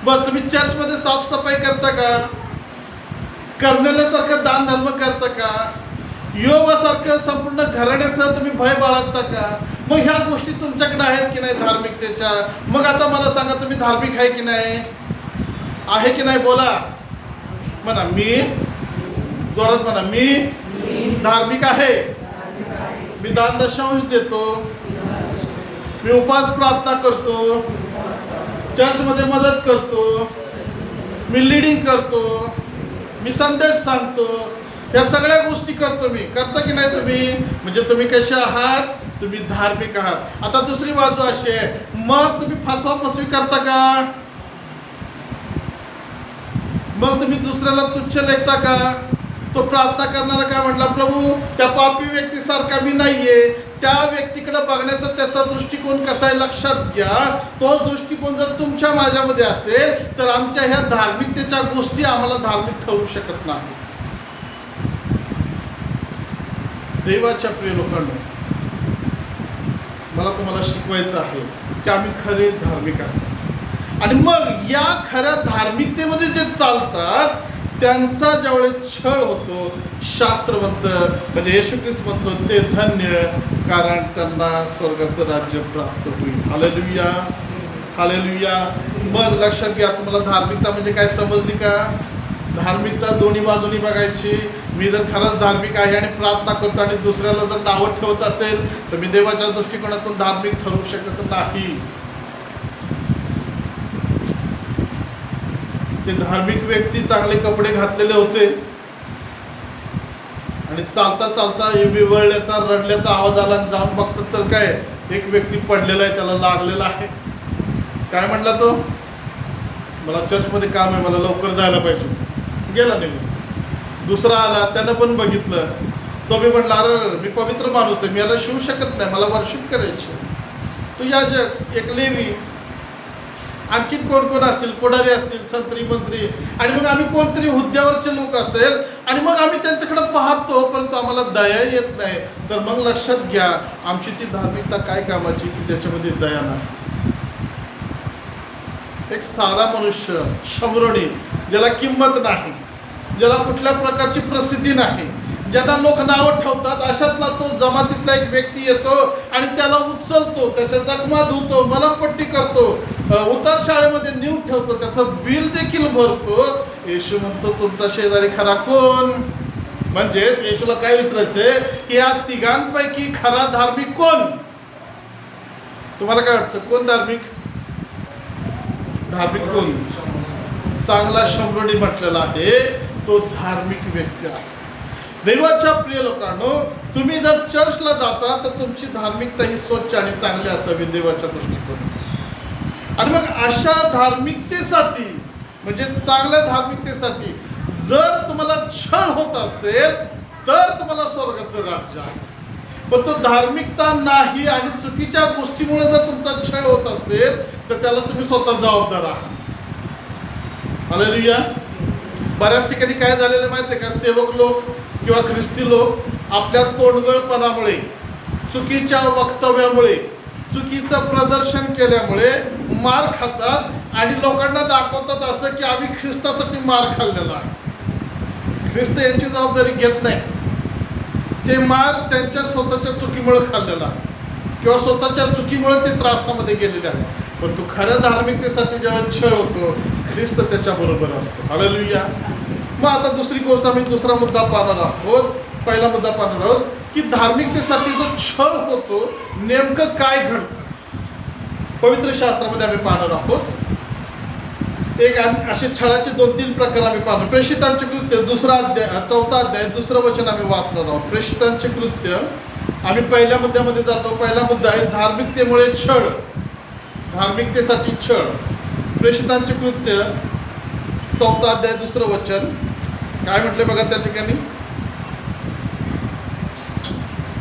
बरं, तुम्ही चर्चमध्ये साफसफाई करता का? करण्यासारखं दान धर्म करता का? योगासारखं संपूर्ण घराण्यासह तुम्ही भय बाळगता का? मग ह्या गोष्टी तुमच्याकडे आहेत की नाही धार्मिकतेच्या? मग आता मला सांगा, तुम्ही धार्मिक आहे की नाही? आहे की नाही? बोला म्हणा. मी जोरात म्हणा, मी धार्मिक आहे. मी दान दशांश देतो, मी उपास प्रार्थना करतो, चर्चमध्ये मदत करतो, मी लीडिंग करतो, मी संदेश सांगतो, या सगळ्या गोष्टी करतो. मी करता की नाही तुम्ही? म्हणजे तुम्ही कसे आहात? तुम्ही धार्मिक आहात. आता दुसरी बाजू अशी आहे, मग तुम्ही फसवाफसवी करता का? मग तुम्ही दुसऱ्याला तुच्छ लेखता का? तो प्रार्थना करणारा काय म्हटला? प्रभू, त्या पापी व्यक्तीसारखा मी नाहीये. त्या व्यक्तीकडे बघण्याचा त्याचा दृष्टिकोन कसा आहे लक्षात घ्या. तोच दृष्टिकोन जर तुमच्या माझ्यामध्ये असेल तर आमच्या ह्या धार्मिकतेच्या गोष्टी आम्हाला धार्मिक ठरू शकत नाहीत. देवाच्या प्रिय लोकांनो, मला तुम्हाला शिकवायचं आहे की आम्ही खरे धार्मिक असतो. आणि मग या खऱ्या धार्मिकतेमध्ये जे चालतात त्यांचा ज्यावेळेस छळ होतो, शास्त्र म्हणतं, म्हणजे येशू ख्रिस्त म्हणतो, ते धन्य, कारण त्यांना स्वर्गाचं राज्य प्राप्त होईल. Hallelujah, hallelujah. मग लक्षात घ्या, तुम्हाला धार्मिकता म्हणजे काय समजली का? धार्मिकता दोन्ही बाजूनी बघायची. मी जर खरंच धार्मिक आहे आणि प्रार्थना करतो आणि दुसऱ्याला जर नावं ठेवत असेल तर मी देवाच्या दृष्टिकोनातून धार्मिक ठरू शकत नाही. ते धार्मिक व्यक्ती चांगले कपडे घातलेले होते आणि चालता चालता विवळल्याचा, रडल्याचा आवाज आला आणि जाऊन बघतात तर काय, एक व्यक्ती पडलेला आहे, त्याला लागलेला आहे. काय म्हटला तो? मला चर्चमध्ये काम आहे, मला लवकर जायला पाहिजे. गेला निघून. दुसरा आला, त्यानं पण बघितलं. तो मी म्हटलं, अरे मी पवित्र माणूस आहे, मी याला शिवू शकत नाही, मला वर्शिप करायची. तो याजक, एक लेवी, आणखीन कोण कोण असतील, पुढारी असतील, संत्री मंत्री, आणि मग आम्ही कोणतरी हुद्द्यावरचे लोक असेल आणि मग आम्ही त्यांच्याकडे पाहतो परंतु आम्हाला दया येत नाही. तर मग लक्षात घ्या, आमची ती धार्मिकता काय कामाची की त्याच्यामध्ये दया नाही. एक साधा मनुष्य, शमरोणी, ज्याला किंमत नाही, ज्याला कुठल्या प्रकारची प्रसिद्धी नाही, ज्यांना लोक नावं ठेवतात, अशातला तो जमातीतला एक व्यक्ती येतो आणि त्याला उचलतो, त्याच्या जखमा धुतो, मलमपट्टी करतो, उतार शाळेमध्ये नेऊन ठेवतो, त्याचं बिल देखील भरतो. येशू म्हणतो तुमचा शेजारी खरा कोण? म्हणजेच येशूला काय विचारायचंय की या तिघांपैकी खरा धार्मिक कोण? तुम्हाला काय वाटतं, कोण धार्मिक? धार्मिक कोण? चांगला शंभरणी म्हटलेला आहे तो धार्मिक व्यक्ती आहे. देवाच्या प्रिय लोकांनो, तुम्ही जर चर्चला जाता तर तुमची धार्मिकता ही स्वच्छ आणि चांगली असावी देवाच्या दृष्टिकोनातून. आणि मग अशा धार्मिकतेसाठी, म्हणजे चांगल्या धार्मिकतेसाठी जर तुम्हाला छळ होत असेल तर तुम्हाला स्वर्गाचं राज्य आहे. पण तो धार्मिकता नाही आणि चुकीच्या गोष्टीमुळे जर तुमचा छळ होत असेल तर त्याला तुम्ही स्वतः जबाबदार आहात. हालेलुया. बऱ्याच ठिकाणी काय झालेलं माहिती आहे का, सेवक लोक किंवा ख्रिस्ती लोक आपल्या तोंडगळपणामुळे, चुकीच्या वक्तव्यामुळे, चुकीचं प्रदर्शन केल्यामुळे मार खातात आणि लोकांना दाखवतात असं की आम्ही ख्रिस्तासाठी मार खाल्लेला आहे. ख्रिस्त यांची जबाबदारी घेत नाही. ते मार त्यांच्या स्वतःच्या चुकीमुळे खाल्लेला आहे किंवा स्वतःच्या चुकीमुळे ते त्रासामध्ये गेलेले आहे. परंतु खऱ्या धार्मिकतेसाठी ज्यावेळेस छळ होतो ख्रिस्त त्याच्याबरोबर असतो. हालेलुया. मग आता दुसरी गोष्ट, आम्ही दुसरा मुद्दा पाहणार आहोत. पहिला मुद्दा पाहणार आहोत की धार्मिकतेसाठी जो छळ होतो नेमकं काय घडतं. पवित्र शास्त्रामध्ये आम्ही पाहणार आहोत. एक असे छळाचे 2-3 प्रकार आम्ही पाहणार. प्रेषितांचे कृत्य 2 अध्याय 4 अध्याय 2 वचन आम्ही वाचणार आहोत. प्रेषितांचे कृत्य आम्ही पहिल्या मुद्द्यामध्ये जातो. पहिला मुद्दा आहे धार्मिकतेमुळे छळ, धार्मिकतेसाठी छळ. प्रेषितांचे कृत्य 4 अध्याय 2 वचन काय म्हटले बघा त्या ठिकाणी.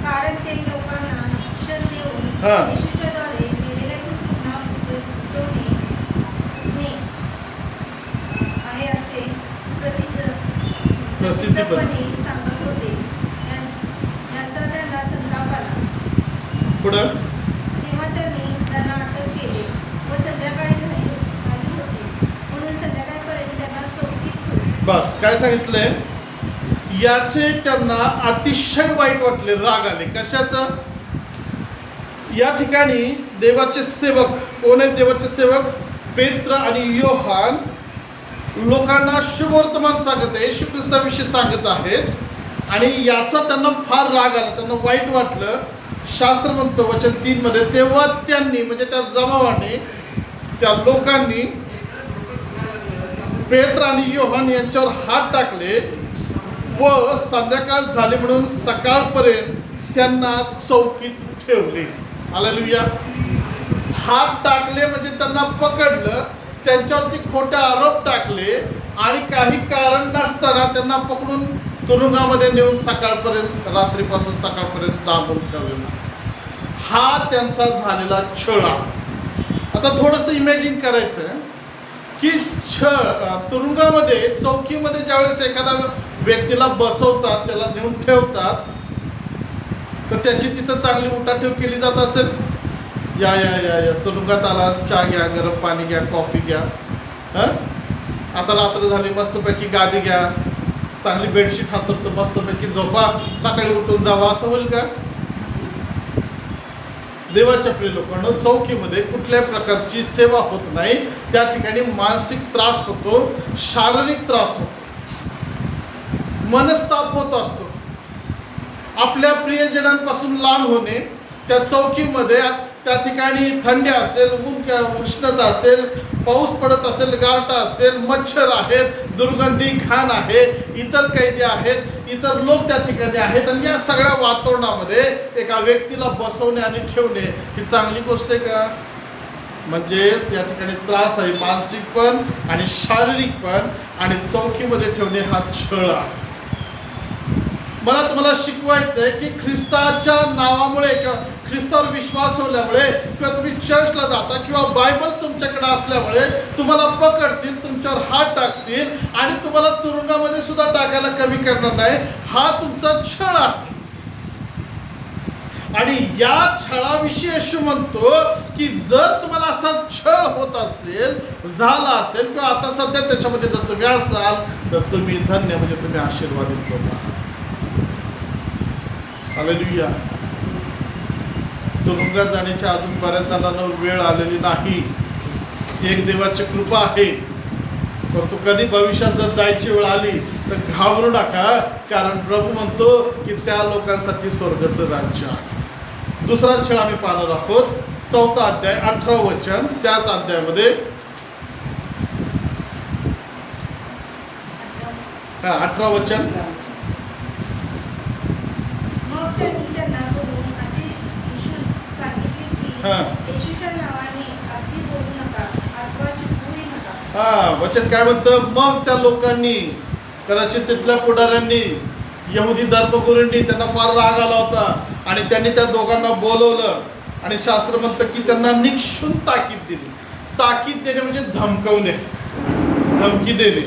कारण ते लोकांना शिक्षण देऊन येशूच्याद्वारे मेलेल्या पुन्हा उठवणे आहे असे प्रसिद्धपणे सांगत होते. याचा त्यांना संताप आला. पुढं तेव्हा त्यांनी त्यांना अटक केली व संध्याकाळी झाली होती म्हणून संध्याकाळपर्यंत त्यांना चौकीत ठेवले. बस काय सांगितलंय, याचे त्यांना अतिशय वाईट वाटले, राग आले. कशाचं? या ठिकाणी देवाचे सेवक कोण आहेत? देवाचे सेवक पेत्र आणि योहान लोकांना शुभवर्तमान सांगत आहे, येशू ख्रिस्ताविषयी सांगत आहेत आणि याचा त्यांना फार राग आला, त्यांना वाईट वाटलं. शास्त्र म्हणतं वचन 3 मध्ये, तेव्हा त्यांनी म्हणजे त्या जमावाने, त्या लोकांनी पेत्र आणि योहान यांच्यावर हात टाकले व संध्याकाळ झाली म्हणून सकाळपर्यंत त्यांना चौकीत ठेवले. हालेलुया. हात टाकले म्हणजे त्यांना पकडलं, त्यांच्यावरती खोटे आरोप टाकले आणि काही कारण नसताना त्यांना पकडून तुरुंगामध्ये नेऊन सकाळपर्यंत, रात्रीपासून सकाळपर्यंत दाबून ठेवलेला. हा त्यांचा झालेला छळ. आता थोडंसं इमॅजिन करायचं की तुरुंगामध्ये, चौकीमध्ये ज्यावेळेस एखादा व्यक्तीला बसवतात, त्याला नेऊन ठेवतात, तर त्याची तिथं चांगली उठाठेव केली जात असेल. या या या या तुरुंगात आला, चहा घ्या, गरम पाणी घ्या, कॉफी घ्या, आता रात्र झाली, मस्तपैकी गादी घ्या, चांगली बेडशीट हातरतो, मस्तपैकी झोपा, सकाळी उठून जावा, असं होईल का? देवाच्या प्रिय लोकांनो, चौकीमध्ये कुठल्याही प्रकारची सेवा होत नाही. त्या ठिकाणी मानसिक त्रास होतो, शारीरिक त्रास होतो, मनस्ताप होत असतो. आपल्या प्रियजनांपासून लांब होणे, त्या चौकीमध्ये, त्या ठिकाणी थंडी असेल, उष्णता असेल, पाऊस पडत असेल, गारठा असेल, मच्छर आहेत, दुर्गंधी घाण आहे, इतर कैदी आहेत, इतर लोक त्या ठिकाणी आहेत आणि या सगळ्या वातावरणामध्ये एका व्यक्तीला बसवणे आणि ठेवणे ही चांगली गोष्ट आहे का? म्हणजेच या ठिकाणी त्रास आहे, मानसिक पण आणि शारीरिक पण, आणि चौकीमध्ये ठेवणे हा छळ आहे. मला तुम्हाला शिकवायचं आहे की ख्रिस्ताच्या नावामुळे किंवा ख्रिस्तावर विश्वास ठेवल्यामुळे किंवा तुम्ही चर्चला जाता किंवा बायबल तुमच्याकडे असल्यामुळे तुम्हाला पकडतील, तुमच्यावर हात टाकतील आणि तुम्हाला तुरुंगामध्ये सुद्धा टाकायला कमी करणार नाही. हा तुमचा छळ आहे. आणि या छळाविषयी येशू म्हणतो की जर तुम्हाला असा छळ होत असेल, झाला असेल, किंवा आता सध्या त्याच्यामध्ये जर तुम्ही असाल तर तुम्ही धन्य, म्हणजे तुम्ही आशीर्वादित लोक आहात. हालेलुया. तुरुंगात जाण्याची अजून बऱ्याच जणांना वेळ आलेली नाही. एक देवाची कृपा आहे. परंतु कधी भविष्यात जर जायची वेळ आली तर घाबरू नका, कारण प्रभू म्हणतो की त्या लोकांसाठी स्वर्गाचं राज्य आहे. दुसरा छळ आम्ही पाहणार आहोत. 4 अध्याय 18 वचन. त्याच अध्यायामध्ये 18 वचन. मग त्यांनी त्यांना बोलून असे सांगितले की येशूच्या नावाने अगदी बोलू नका अथवा शिकवूही नका. वचन काय म्हणतं? मग त्या लोकांनी, कदाचित तिथल्या पुढाऱ्यांनी, यहुदी धर्मगुरूंनी, त्यांना फार राग आला होता आणि त्यांनी त्या दोघांना बोलवलं आणि शास्त्र म्हणतं की त्यांना निक्षून ताकीद दिली. ताकीद देणे म्हणजे धमकवणे, धमकी देणे.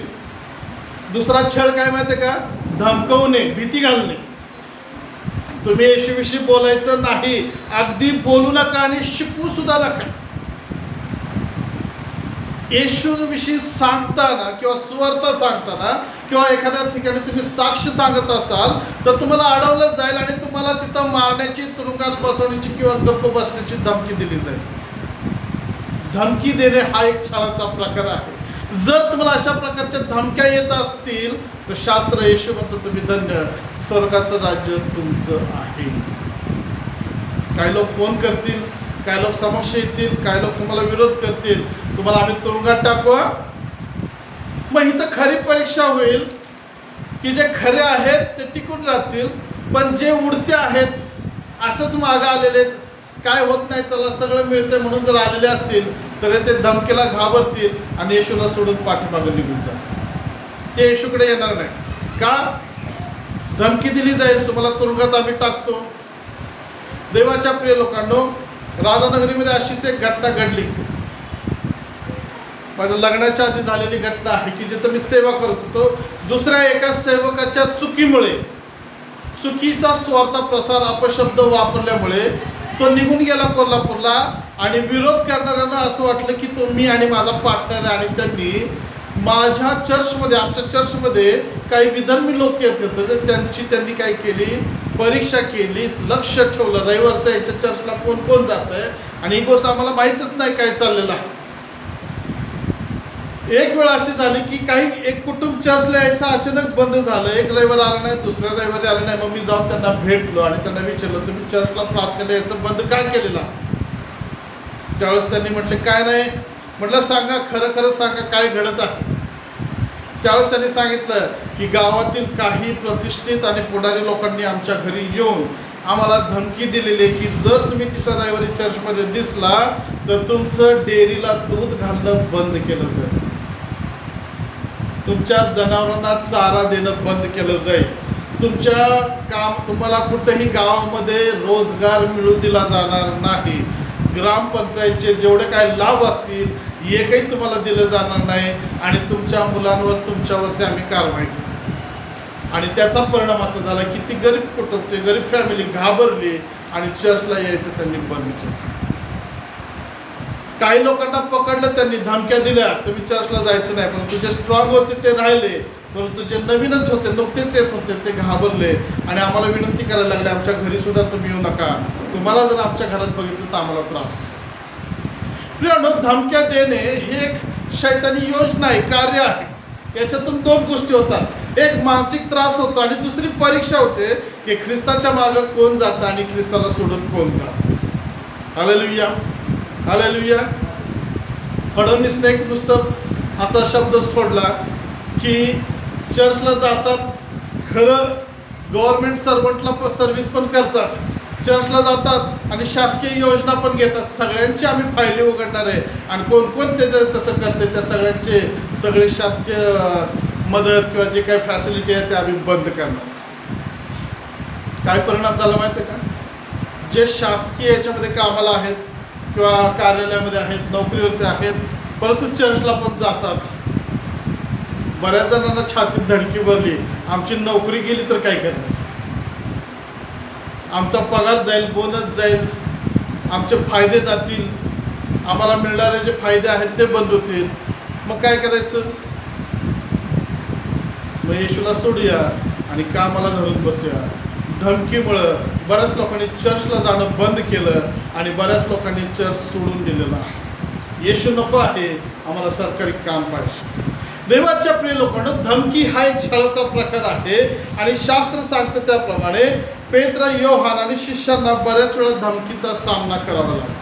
दुसरा छळ काय माहिती आहे का? धमकवणे, भीती घालणे. तुम्ही येशूविषयी बोलायचं नाही, अगदी बोलू नका आणि शिकवू सुद्धा नका. येशूविषयी सांगताना किंवा सुवार्थ सांगताना किंवा एखाद्या ठिकाणी तुम्ही साक्ष सांगत असाल तर तुम्हाला अडवलं जाईल आणि तुम्हाला तिथं मारण्याची, तुरुंगात बसवण्याची किंवा गप्प बसण्याची धमकी दिली जाईल. धमकी देणे हा एक छळाचा प्रकार आहे. जर तुम्हाला अशा प्रकारच्या धमक्या येत असतील तर शास्त्र येशू म्हणतो तुम्ही धन्य, स्वर्गाचं राज्य तुमचं आहे. काही लोक फोन करतील, काही लोक समक्ष येतील, काही लोक तुम्हाला विरोध करतील, तुम्हाला आम्ही तुरुंगात टाकू. मग ही तर खरी परीक्षा होईल की जे खरे आहेत ते टिकून राहतील, पण जे उडते आहेत, असंच मागं आलेले, काय होत नाही, चला सगळं मिळतं म्हणून जर आलेले असतील तर ते धमकीला घाबरतील आणि येशूला सोडून पाठीमागं निघून जातील. ते येशूकडे येणार नाही. का? धमकी दिली जाईल, तुम्हाला तुरुंगात आम्ही टाकतो. देवाच्या प्रिय लोकांनो, राधानगरीमध्ये अशीच एक घटना घडली. माझ्या लग्नाच्या आधी झालेली घटना आहे की जिथं मी सेवा करत होतो. दुसऱ्या एका सेवकाच्या चुकीमुळे, चुकीचा स्वार्थ प्रसार, अपशब्द वापरल्यामुळे तो निघून गेला कोल्हापूरला आणि विरोध करणाऱ्यांना असं वाटलं की तो मी आणि माझा पार्टनर आहे. आणि त्यांनी माझ्या चर्चमध्ये, आमच्या चर्चमध्ये काही विधर्मी लोक येत होते, तर त्यांनी काय केली, परीक्षा केली, लक्ष ठेवलं रविवारचं याच्या चर्चला कोण कोण जात आहे. आणि ही गोष्ट आम्हाला माहीतच नाही काय चाललेलं आहे. एक वेळ अशी झाली की एक कुटुंब चर्चला यायचं अचानक बंद झालं. एक रविवार आला नाही, दुसऱ्या रविवारी आलं नाही. मग मी जाऊन त्यांना भेटलो आणि त्यांना विचारलं तुम्ही चर्चला प्रार्थनेला यायचं बंद काय केलेला. त्यावेळेस त्यांनी म्हटले काय नाही. म्हटलं सांगा, खरं खरं सांगा काय घडत आहे. त्यावेळेस त्यांनी सांगितलं की गावातील काही प्रतिष्ठित आणि पुढारी लोकांनी आमच्या घरी येऊन आम्हाला धमकी दिलेली आहे की जर तुम्ही तिथं रविवारी चर्चमध्ये दिसला तर तुमचं डेअरीला दूध घालणं बंद केलं जाईल, तुमच्या जनावरांना चारा देणं बंद केलं जाईल, तुम्हाला कुठेही गावामध्ये रोजगार मिळू दिला जाणार नाही, ग्रामपंचायतचे जेवढे काही लाभ असतील एकही तुम्हाला दिलं जाणार नाही आणि तुमच्या मुलांवर, तुमच्यावरती आम्ही कारवाई करू. आणि त्याचा परिणाम असा झाला की ती गरीब कुटुंब, ती गरीब फॅमिली घाबरली आणि चर्चला यायचं त्यांनी बंद केलं. काही लोकांना पकडलं, त्यांनी धमक्या दिल्या तुम्ही चर्चला जायचं नाही. परंतु जे स्ट्रॉंग होते ते राहिले, परंतु जे नवीनच होते, नुकतेच येत होते, ते घाबरले आणि आम्हाला विनंती करायला लागले आमच्या घरी सुद्धा तुम्ही येऊ नका, तुम्हाला जर आमच्या घरात बघितलं तर आम्हाला त्रास. प्रियानो, धमक्या देणे हे एक शैतानी योजना आहे, कार्य आहे. याच्यातून 2 गोष्टी होतात. एक मानसिक त्रास होतो आणि दुसरी परीक्षा होते की ख्रिस्ताच्या मागं कोण जातं आणि ख्रिस्ताला सोडून कोण जातं. Hallelujah, hallelujah. फडणवीसने एक नुसतं असा शब्द सोडला की चर्चला जातात, खरं गव्हर्नमेंट सर्वंटला सर्व्हिस पण करतात, चर्चला जातात आणि शासकीय योजना पण घेतात. सगळ्यांची आम्ही फायली उघडणार आहे आणि कोण कोण त्याचं तसं करते त्या सगळ्यांचे सगळे शासकीय मदत किंवा जे काही फॅसिलिटी आहे ते आम्ही बंद करणार. काय परिणाम झाला माहिती आहे का? जे शासकीय याच्यामध्ये कामाला आहेत किंवा कार्यालयामध्ये आहेत, नोकरीवरती आहेत, परंतु चर्चला पण जातात. बऱ्याच जणांना छातीत धडकी भरली, आमची नोकरी गेली तर काय करायचं. आमचा पगार जाईल, बोनस जाईल, आमचे फायदे जातील, आम्हाला मिळणारे जे फायदे आहेत ते बंद होतील. मग काय करायचं? मग येशूला सोडूया आणि कामाला धरून बसूया. धमकीमुळं बऱ्याच लोकांनी चर्चला जाणं बंद केलं आणि बऱ्याच लोकांनी चर्च सोडून दिलेला. येशू नको आहे, आम्हाला सरकारी काम पाहिजे. देवाच्या प्रिय लोकांना, धमकी हा एक छळाचा प्रकार आहे आणि शास्त्र सांगतं त्याप्रमाणे पेत्र, योहान आणि शिष्यांना बऱ्याच वेळा धमकीचा सामना करावा लागला.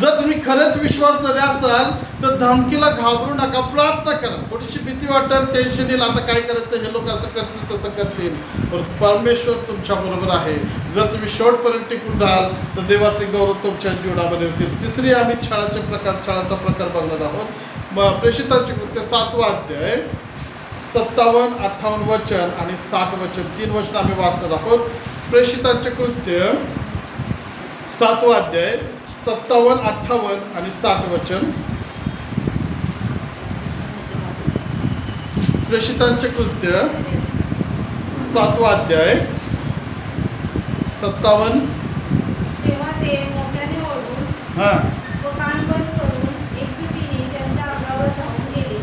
जर तुम्ही खरंच विश्वासणारे असाल तर धमकीला घाबरू नका, प्रार्थना करा. थोडीशी भीती वाटेल, टेन्शन येईल, आता काय करायचं, हे लोक असं करतील तसं करतील, परंतु परमेश्वर तुमच्या बरोबर आहे. जर तुम्ही शेवटपर्यंत टिकून राहाल तर देवाचे गौरव तुमच्या जीवनामध्ये होतील. तिसरी आम्ही छळाचा प्रकार बघणार आहोत. प्रेषितांची कृत्य 7वा अध्याय 57, 58 वचन आणि 60 वचन, 3 वचन आम्ही वाचणार आहोत. प्रेषितांचे कृत्य 7वा अध्याय 57, 58 आणि 60 वचन. प्रेषितांचे कृत्य 7वा अध्याय 57. तेव्हा ते मोठ्याने ओरडून व कान बंद करून एकजुटीने त्यांच्या अंगावर धावून गेले.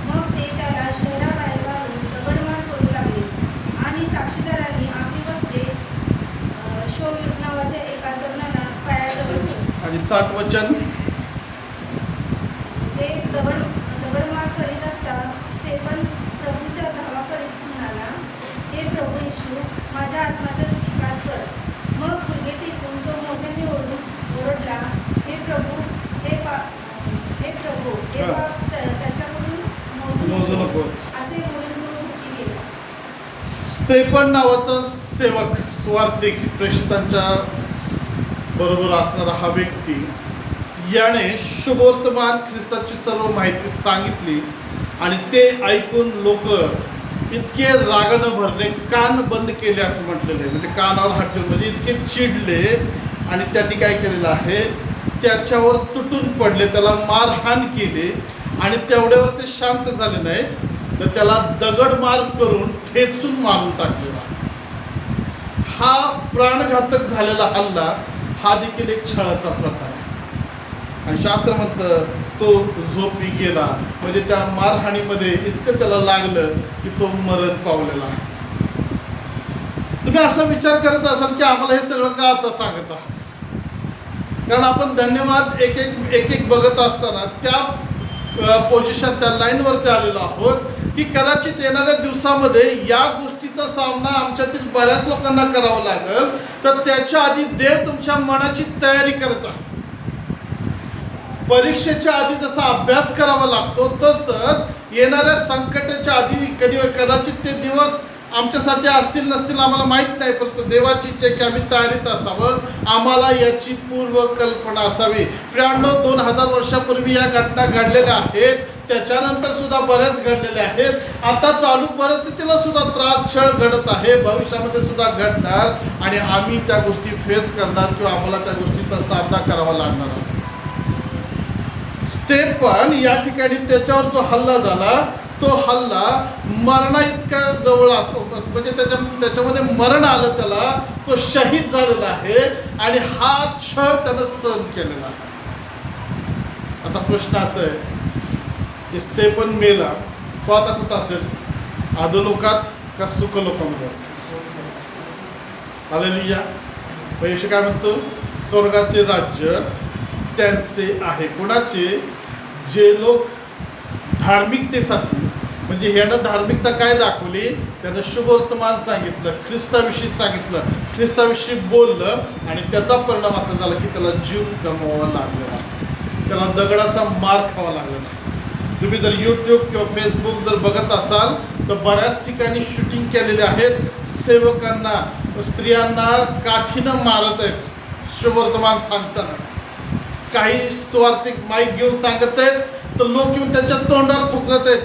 मग ते त्याला शहराबाहेर काढून दगडमार करू लागले आणि साक्षीदारांनी आपली वस्त्रे शौल नावाच्या एका तरुणाला पायाजवळ ठेवली. आणि 60 वचन. ते दगडमार करीत असता स्तेफन प्रभूच्या धावा करीत म्हणाला, हे प्रभू येशू, माझ्या आत्माचा स्वीकार कर. मग गुडघे टेकून तो मोठ्याने ओरडला, हे प्रभू, हे पाप त्याच्याकडून मोजू नकोस, असे बोलून तो उठी गेला. स्तेफन नावाचा सेवक, सुवार्तिक, प्रेषितांच्या बरोबर असणारा हा व्यक्ती, याने शुभवर्तमान ख्रिस्ताची सर्व माहिती सांगितली आणि ते ऐकून लोक इतके रागानं भरले, कान बंद केले असं म्हटलेलं आहे. म्हणजे कानावर हात ठेवून, म्हणजे इतके चिडले आणि त्यांनी काय केलेलं आहे, त्याच्यावर तुटून पडले, त्याला मारहाण केली आणि तेवढ्यावर ते शांत झाले नाहीत तर त्याला दगडमार करून ठेचून मारून टाकलेला. हा प्राणघातक झालेला हल्ला हा देखील एक छळाचा प्रकार आहे. आणि शास्त्र म्हणतं तो झोपी गेला, म्हणजे त्या मारहाणीमध्ये इतकं त्याला लागलं की तो मरण पावलेला. तुम्ही असा विचार करत असाल की आम्हाला हे सगळं का आता सांगत आहात? कारण आपण धन्यवाद एक एक बघत असताना त्या पोझिशन, त्या लाईनवरती आलेलो आहोत की कदाचित येणाऱ्या दिवसामध्ये या गोष्टीचा सामना आमच्यातील बऱ्याच लोकांना करावा लागेल. तर त्याच्या आधी देव तुमच्या मनाची तयारी करत आहे. परीक्षेच्या आधी जसा अभ्यास करावा लागतो तसंच येणाऱ्या संकटाच्या आधी कदाचित ते दिवस आमच्यासाठी असतील नसतील आम्हाला माहीत नाही, परंतु देवाची इच्छा की आम्ही तयारीत असावं, आम्हाला याची पूर्वकल्पना असावी. 2000 वर्षापूर्वी या घटना घडलेल्या आहेत, त्याच्यानंतर सुद्धा बऱ्याच घडलेल्या आहेत. आता चालू परिस्थितीला सुद्धा त्रास, छळ घडत आहे, भविष्यामध्ये सुद्धा घडणार आणि आम्ही त्या गोष्टी फेस करणार किंवा आम्हाला त्या गोष्टीचा सामना करावा लागणार आहे. स्तेफन या ठिकाणी त्याच्यावर जो हल्ला झाला तो हल्ला मरणा इतका जवळ असतो, म्हणजे त्याच्यामध्ये मरण आलं, त्याला तो शहीद झालेला आहे आणि हा छळ त्यानं सहन केलेला आहे. आता प्रश्न असा आहे की स्तेफन मेला तो आता कुठं असेल? अधोलोकात का सुखलोकामध्ये असेल? हालेलुया. येशू काय म्हणतो? स्वर्गाचे राज्य त्यांचे आहे. कोणाचे? जे लोक धार्मिकतेसाठी, म्हणजे ह्यानं धार्मिकता काय दाखवली? त्यानं शुभवर्तमान सांगितलं, ख्रिस्ताविषयी सांगितलं, ख्रिस्ताविषयी बोललं आणि त्याचा परिणाम असा झाला की त्याला जीव गमवावा लागलेला, त्याला दगडाचा मार खावा लागलेला. तुम्ही जर यूट्यूब किंवा फेसबुक जर बघत असाल तर बऱ्याच ठिकाणी शूटिंग केलेले आहेत, सेवकांना, स्त्रियांना काठीनं मारत आहेत शुभवर्तमान सांगताना. काही स्वार्थिक माईक घेऊन सांगत आहेत तर लोक येऊन त्यांच्या तोंडावर थुकत आहेत,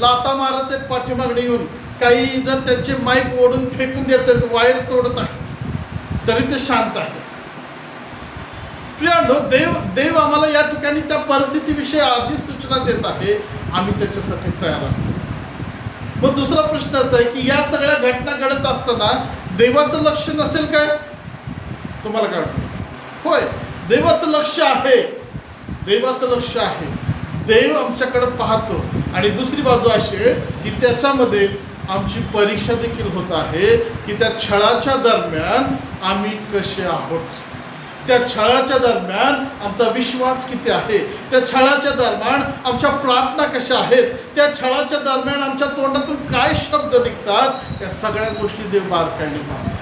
लाता मारत आहेत पाठीमागणे येऊन. काही जण त्यांचे माईक ओढून फेकून देत आहेत, वायर तोडत आहेत, तरी ते शांत आहेत. प्रियांनो, देव आम्हाला या ठिकाणी त्या परिस्थितीविषयी आधीच सूचना देत आहे, आम्ही त्याच्यासाठी तयार असतो. मग दुसरा प्रश्न असा आहे की या सगळ्या घटना घडत असताना देवाचं लक्ष नसेल काय? तुम्हाला काय वाटतं? होय, देवाचं लक्ष आहे. देवाचं लक्ष आहे. देव आमच्याकडे पाहतो. आणि दुसरी बाजू अशी आहे की त्याच्यामध्येच आमची परीक्षा देखील होत आहे की त्या छळाच्या दरम्यान आम्ही कसे आहोत, त्या छळाच्या दरम्यान आमचा विश्वास किती आहे, त्या छळाच्या दरम्यान आमच्या प्रार्थना कशा आहेत, त्या छळाच्या दरम्यान आमच्या तोंडातून काय शब्द निघतात, या सगळ्या गोष्टी देव बारकाईने पाहतात.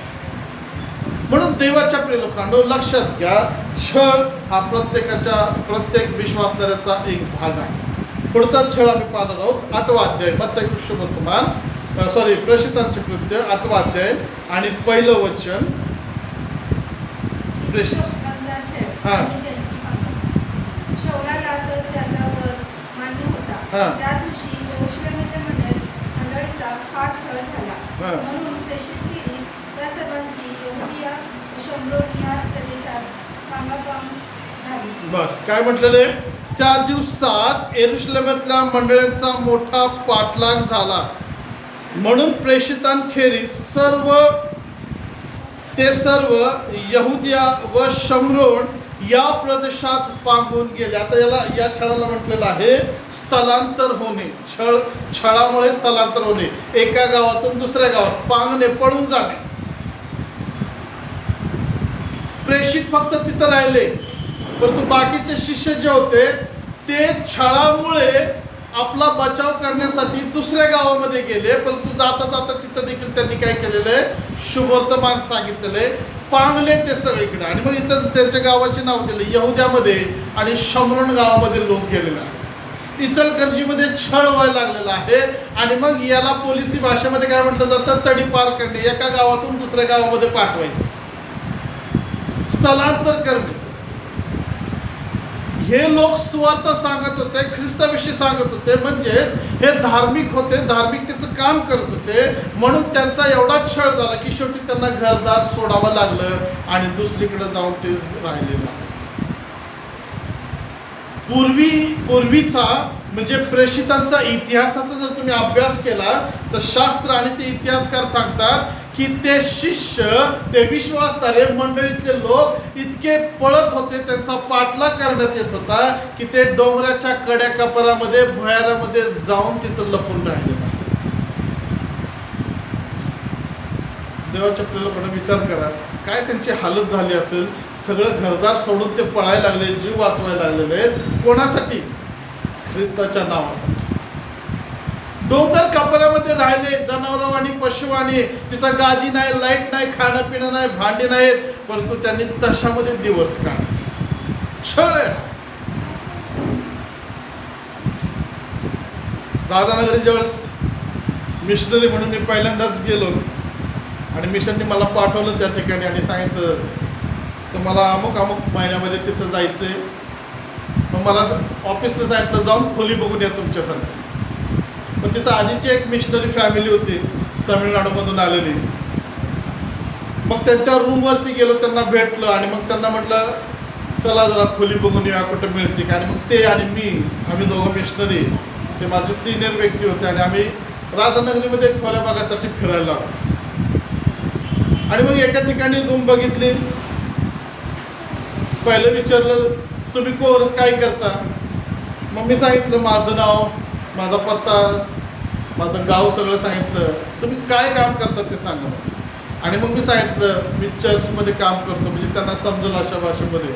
म्हणून देवाच्या प्रिय लोकांनो, लक्षात घ्या, छळ हा प्रत्येक विश्वासणाऱ्याचा एक भाग आहे. पुढचा छळ आम्ही पाहणार आहोत 8वा अध्याय, मत्ती सुवर्तमान प्रेषितांचे कृत्य 8वा अध्याय आणि पहिलं वचन. हां. शौलाला तर त्याच्यावर मान्य होता. त्या दिवशी यरूशलेमाच्या मंडळीचा फार छळ झाला. म्हणून प्रेषित केली त्या सर्वांची यहुदिया शमरोन या प्रदेशात कामाकाम झाली. बस काय म्हटलेले? त्या दिवसात यरूशलेमातल्या मंडळींचा मोठा पाठलाग झाला. म्हणून प्रेषितांखेरीज ते सर्व यहुदिया व शमरोन या प्रदेशात पांगून गेले. आता या छळाला म्हटलेलं आहे स्थलांतर होणे. छळामुळे स्थलांतर होणे, एका गावातून दुसऱ्या गावात पांगणे, पळून जाणे. प्रेषित फक्त तिथं राहिले, परंतु बाकीचे शिष्य जे होते ते छळामुळे आपला बचाव करण्यासाठी दुसऱ्या गावामध्ये गेले. परंतु जाता जाता तिथं देखील त्यांनी काय केलेलं आहे? शुभवर्तमान सांगितलेलं आहे. पांगले ते सगळीकडे. आणि मग इथं त्यांच्या गावाचे नाव दिले. यहुद्यामध्ये आणि शमरोन गावामध्ये लोक गेलेले आहेत. इचलकरंजीमध्ये छळ व्हायला लागलेला आहे. आणि मग याला पोलिसी भाषेमध्ये काय म्हटलं जातं? तडीपार करणे, एका गावातून दुसऱ्या गावामध्ये पाठवायचं, स्थलांतर करणे. हे लोक स्वार्थ सांगत होते, ख्रिस्ताविषयी सांगत होते, म्हणजेच हे धार्मिक होते, धार्मिकतेचं काम करत होते. म्हणून त्यांचा एवढा छळ झाला की शेवटी त्यांना घरदार सोडावं लागलं आणि दुसरीकडे जाऊन ते राहिलेलं. पूर्वीचा म्हणजे प्रेषितांचा इतिहासाचा जर तुम्ही अभ्यास केला तर शास्त्र आणि ते इतिहासकार सांगतात की ते शिष्य, ते विश्वासणारे मंडळीतले लोक इतके पळत होते, त्यांचा पाठलाग करण्यात येत होता की ते डोंगराच्या कड्या कपरामध्ये, भुयारामध्ये जाऊन तिथं लपून राहिले. देवाच्या प्रिय लोकांना विचार करा, काय त्यांची हालत झाली असेल. सगळं घरदार सोडून ते पळायला लागले, जीव वाचवायला लागलेले आहेत. कोणासाठी? ख्रिस्ताच्या नावासाठी. डोंगर कपऱ्यामध्ये राहिले, जनावर आणि पशुवाणी. तिथं गादी नाही, लाईट नाही, खाणं पिणं नाही, भांडी नाहीत, परंतु त्यांनी तशामध्ये दिवस काढले. छळ आहे. राधानगरी ज्यावेळेस मिशनरी म्हणून मी पहिल्यांदाच गेलो आणि मिशननी मला पाठवलं त्या ठिकाणी आणि सांगितलं तुम्हाला अमुक महिन्यामध्ये तिथं जायचंय. मग मला ऑफिसनं सांगितलं जाऊन खोली बघून या तुमच्यासारखं. पण तिथं आधीची एक मिशनरी फॅमिली होती, तमिळनाडूमधून आलेली. मग त्यांच्या रूमवरती गेलो, त्यांना भेटलं आणि मग त्यांना म्हटलं चला जरा खोली बघून या, कुठं मिळते का. आणि मग ते आणि मी, आम्ही दोघं मिशनरी, ते माझे सिनियर व्यक्ती होते आणि आम्ही राधानगरीमध्ये खोल्या बघायसाठी फिरायला लागलो. आणि मग एका ठिकाणी रूम बघितली. पहिलं विचारलं तुम्ही कोण, काय करता. मग मी सांगितलं माझं नाव, माझा पत्ता, माझं गाव सगळं सांगितलं. तुम्ही काय काम करता ते सांगा. आणि मग मी सांगितलं मी चर्चमध्ये काम करतो, म्हणजे त्यांना समजेल अशा भाषेमध्ये.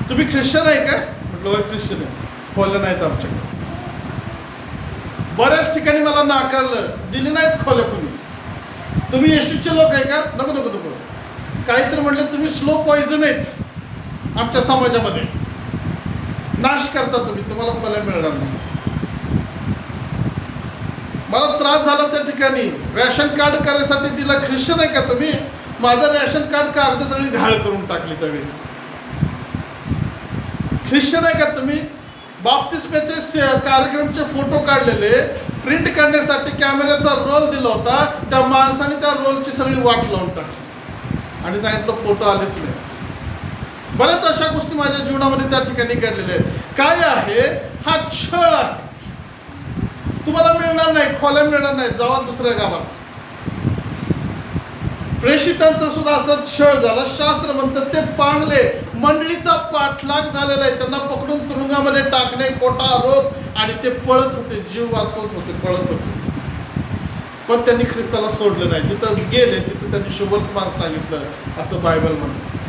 तुम्ही ख्रिश्चन आहे का? म्हटलं होय ख्रिश्चन आहे. खोल्या नाहीत आमच्याकडे. बऱ्याच ठिकाणी मला नाकारलं, दिली नाहीत खोल्या कोणी. तुम्ही येशूचे लोक आहे का? नको नको नको. काहीतरी म्हटलं तुम्ही स्लो पॉइझन आहेत आमच्या समाजामध्ये, नाश करता तुम्ही, तुम्हाला खोल्या मिळणार नाही. मला त्रास झाला त्या ठिकाणी. रॅशन कार्ड करायसाठी दिला. ख्रिश्चन आहे का तुम्ही? माझं रॅशन कार्ड कागद सगळी घाळ करून टाकली त्यावेळी. ख्रिश्चन आहे का तुम्ही? बाप्तिस्माचे कार्यक्रमचे फोटो काढलेले, प्रिंट करण्यासाठी कॅमेऱ्याचा रोल दिला होता. त्या माणसाने त्या रोलची सगळी वाट लावून टाकली आणि सांगितलं फोटो आलेच नाही. बऱ्याच अशा गोष्टी माझ्या जीवनामध्ये त्या ठिकाणी घडलेल्या आहेत. काय आहे? हा छळ आहे. तुम्हाला मिळणार नाही, खोल्या मिळणार नाही, जावा दुसऱ्या गावात. प्रेषितांचा सुद्धा असा छळ झाला. शास्त्र म्हणतं ते पांगले, मंडळीचा पाठलाग झालेला आहे, त्यांना पकडून तुरुंगामध्ये टाकणे, खोटा आरोप, आणि ते पळत होते, जीव वाचवत होते, पळत होते. पण त्यांनी ख्रिस्ताला सोडलं नाही. जिथं गेले तिथं त्यांनी शुभवर्तमान सांगितलं असं बायबल म्हणतं.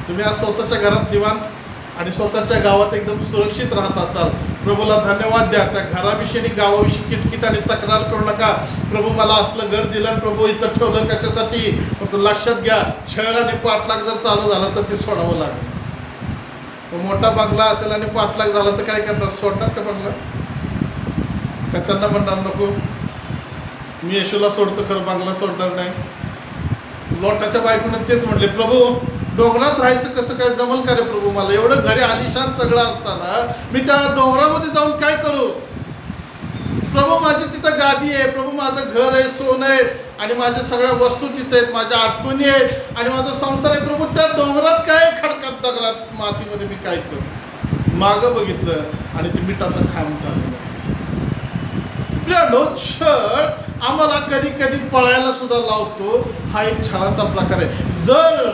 तुम्ही आज स्वतःच्या घरात निवांत आणि स्वतःच्या गावात एकदम सुरक्षित राहत असाल, प्रभूला धन्यवाद द्या. त्या घराविषयी आणि गावाविषयी किटकिट आणि तक्रार करू नका. प्रभू मला असलं घर दिलं, प्रभू इथं ठेवलं कशासाठी. फक्त लक्षात घ्या, छळ आणि पाठलाग जर चालू झाला तर ते सोडावं लागेल. मोठा बंगला असेल आणि पाठलाग झाला तर काय करणार? सोडणार का बंगला? का त्यांना म्हणणार नको मी येशूला सोडतो, खरं बंगला सोडणार नाही? लोटाच्या बायकोने तेच म्हणले, प्रभू डोंगरात राहायचं कसं काय जमल का रे प्रभू? मला एवढं घरी आलिशान सगळं असताना मी त्या डोंगरामध्ये जाऊन काय करू? प्रभू माझी तिथं गादी आहे, प्रभू माझं घर आहे, सोनं आहे, आणि माझ्या सगळ्या वस्तू तिथे आहेत, माझ्या आठवणी आहेत, आणि माझा संसार आहे. प्रभू त्या डोंगरात काय, खडकात दगडात मातीमध्ये मी काय करू? मागं बघितलं आणि ते मिठाचं खांब झालं. छळ आम्हाला कधी कधी पळायला सुद्धा लावतो. हा एक छळाचा प्रकार आहे. जर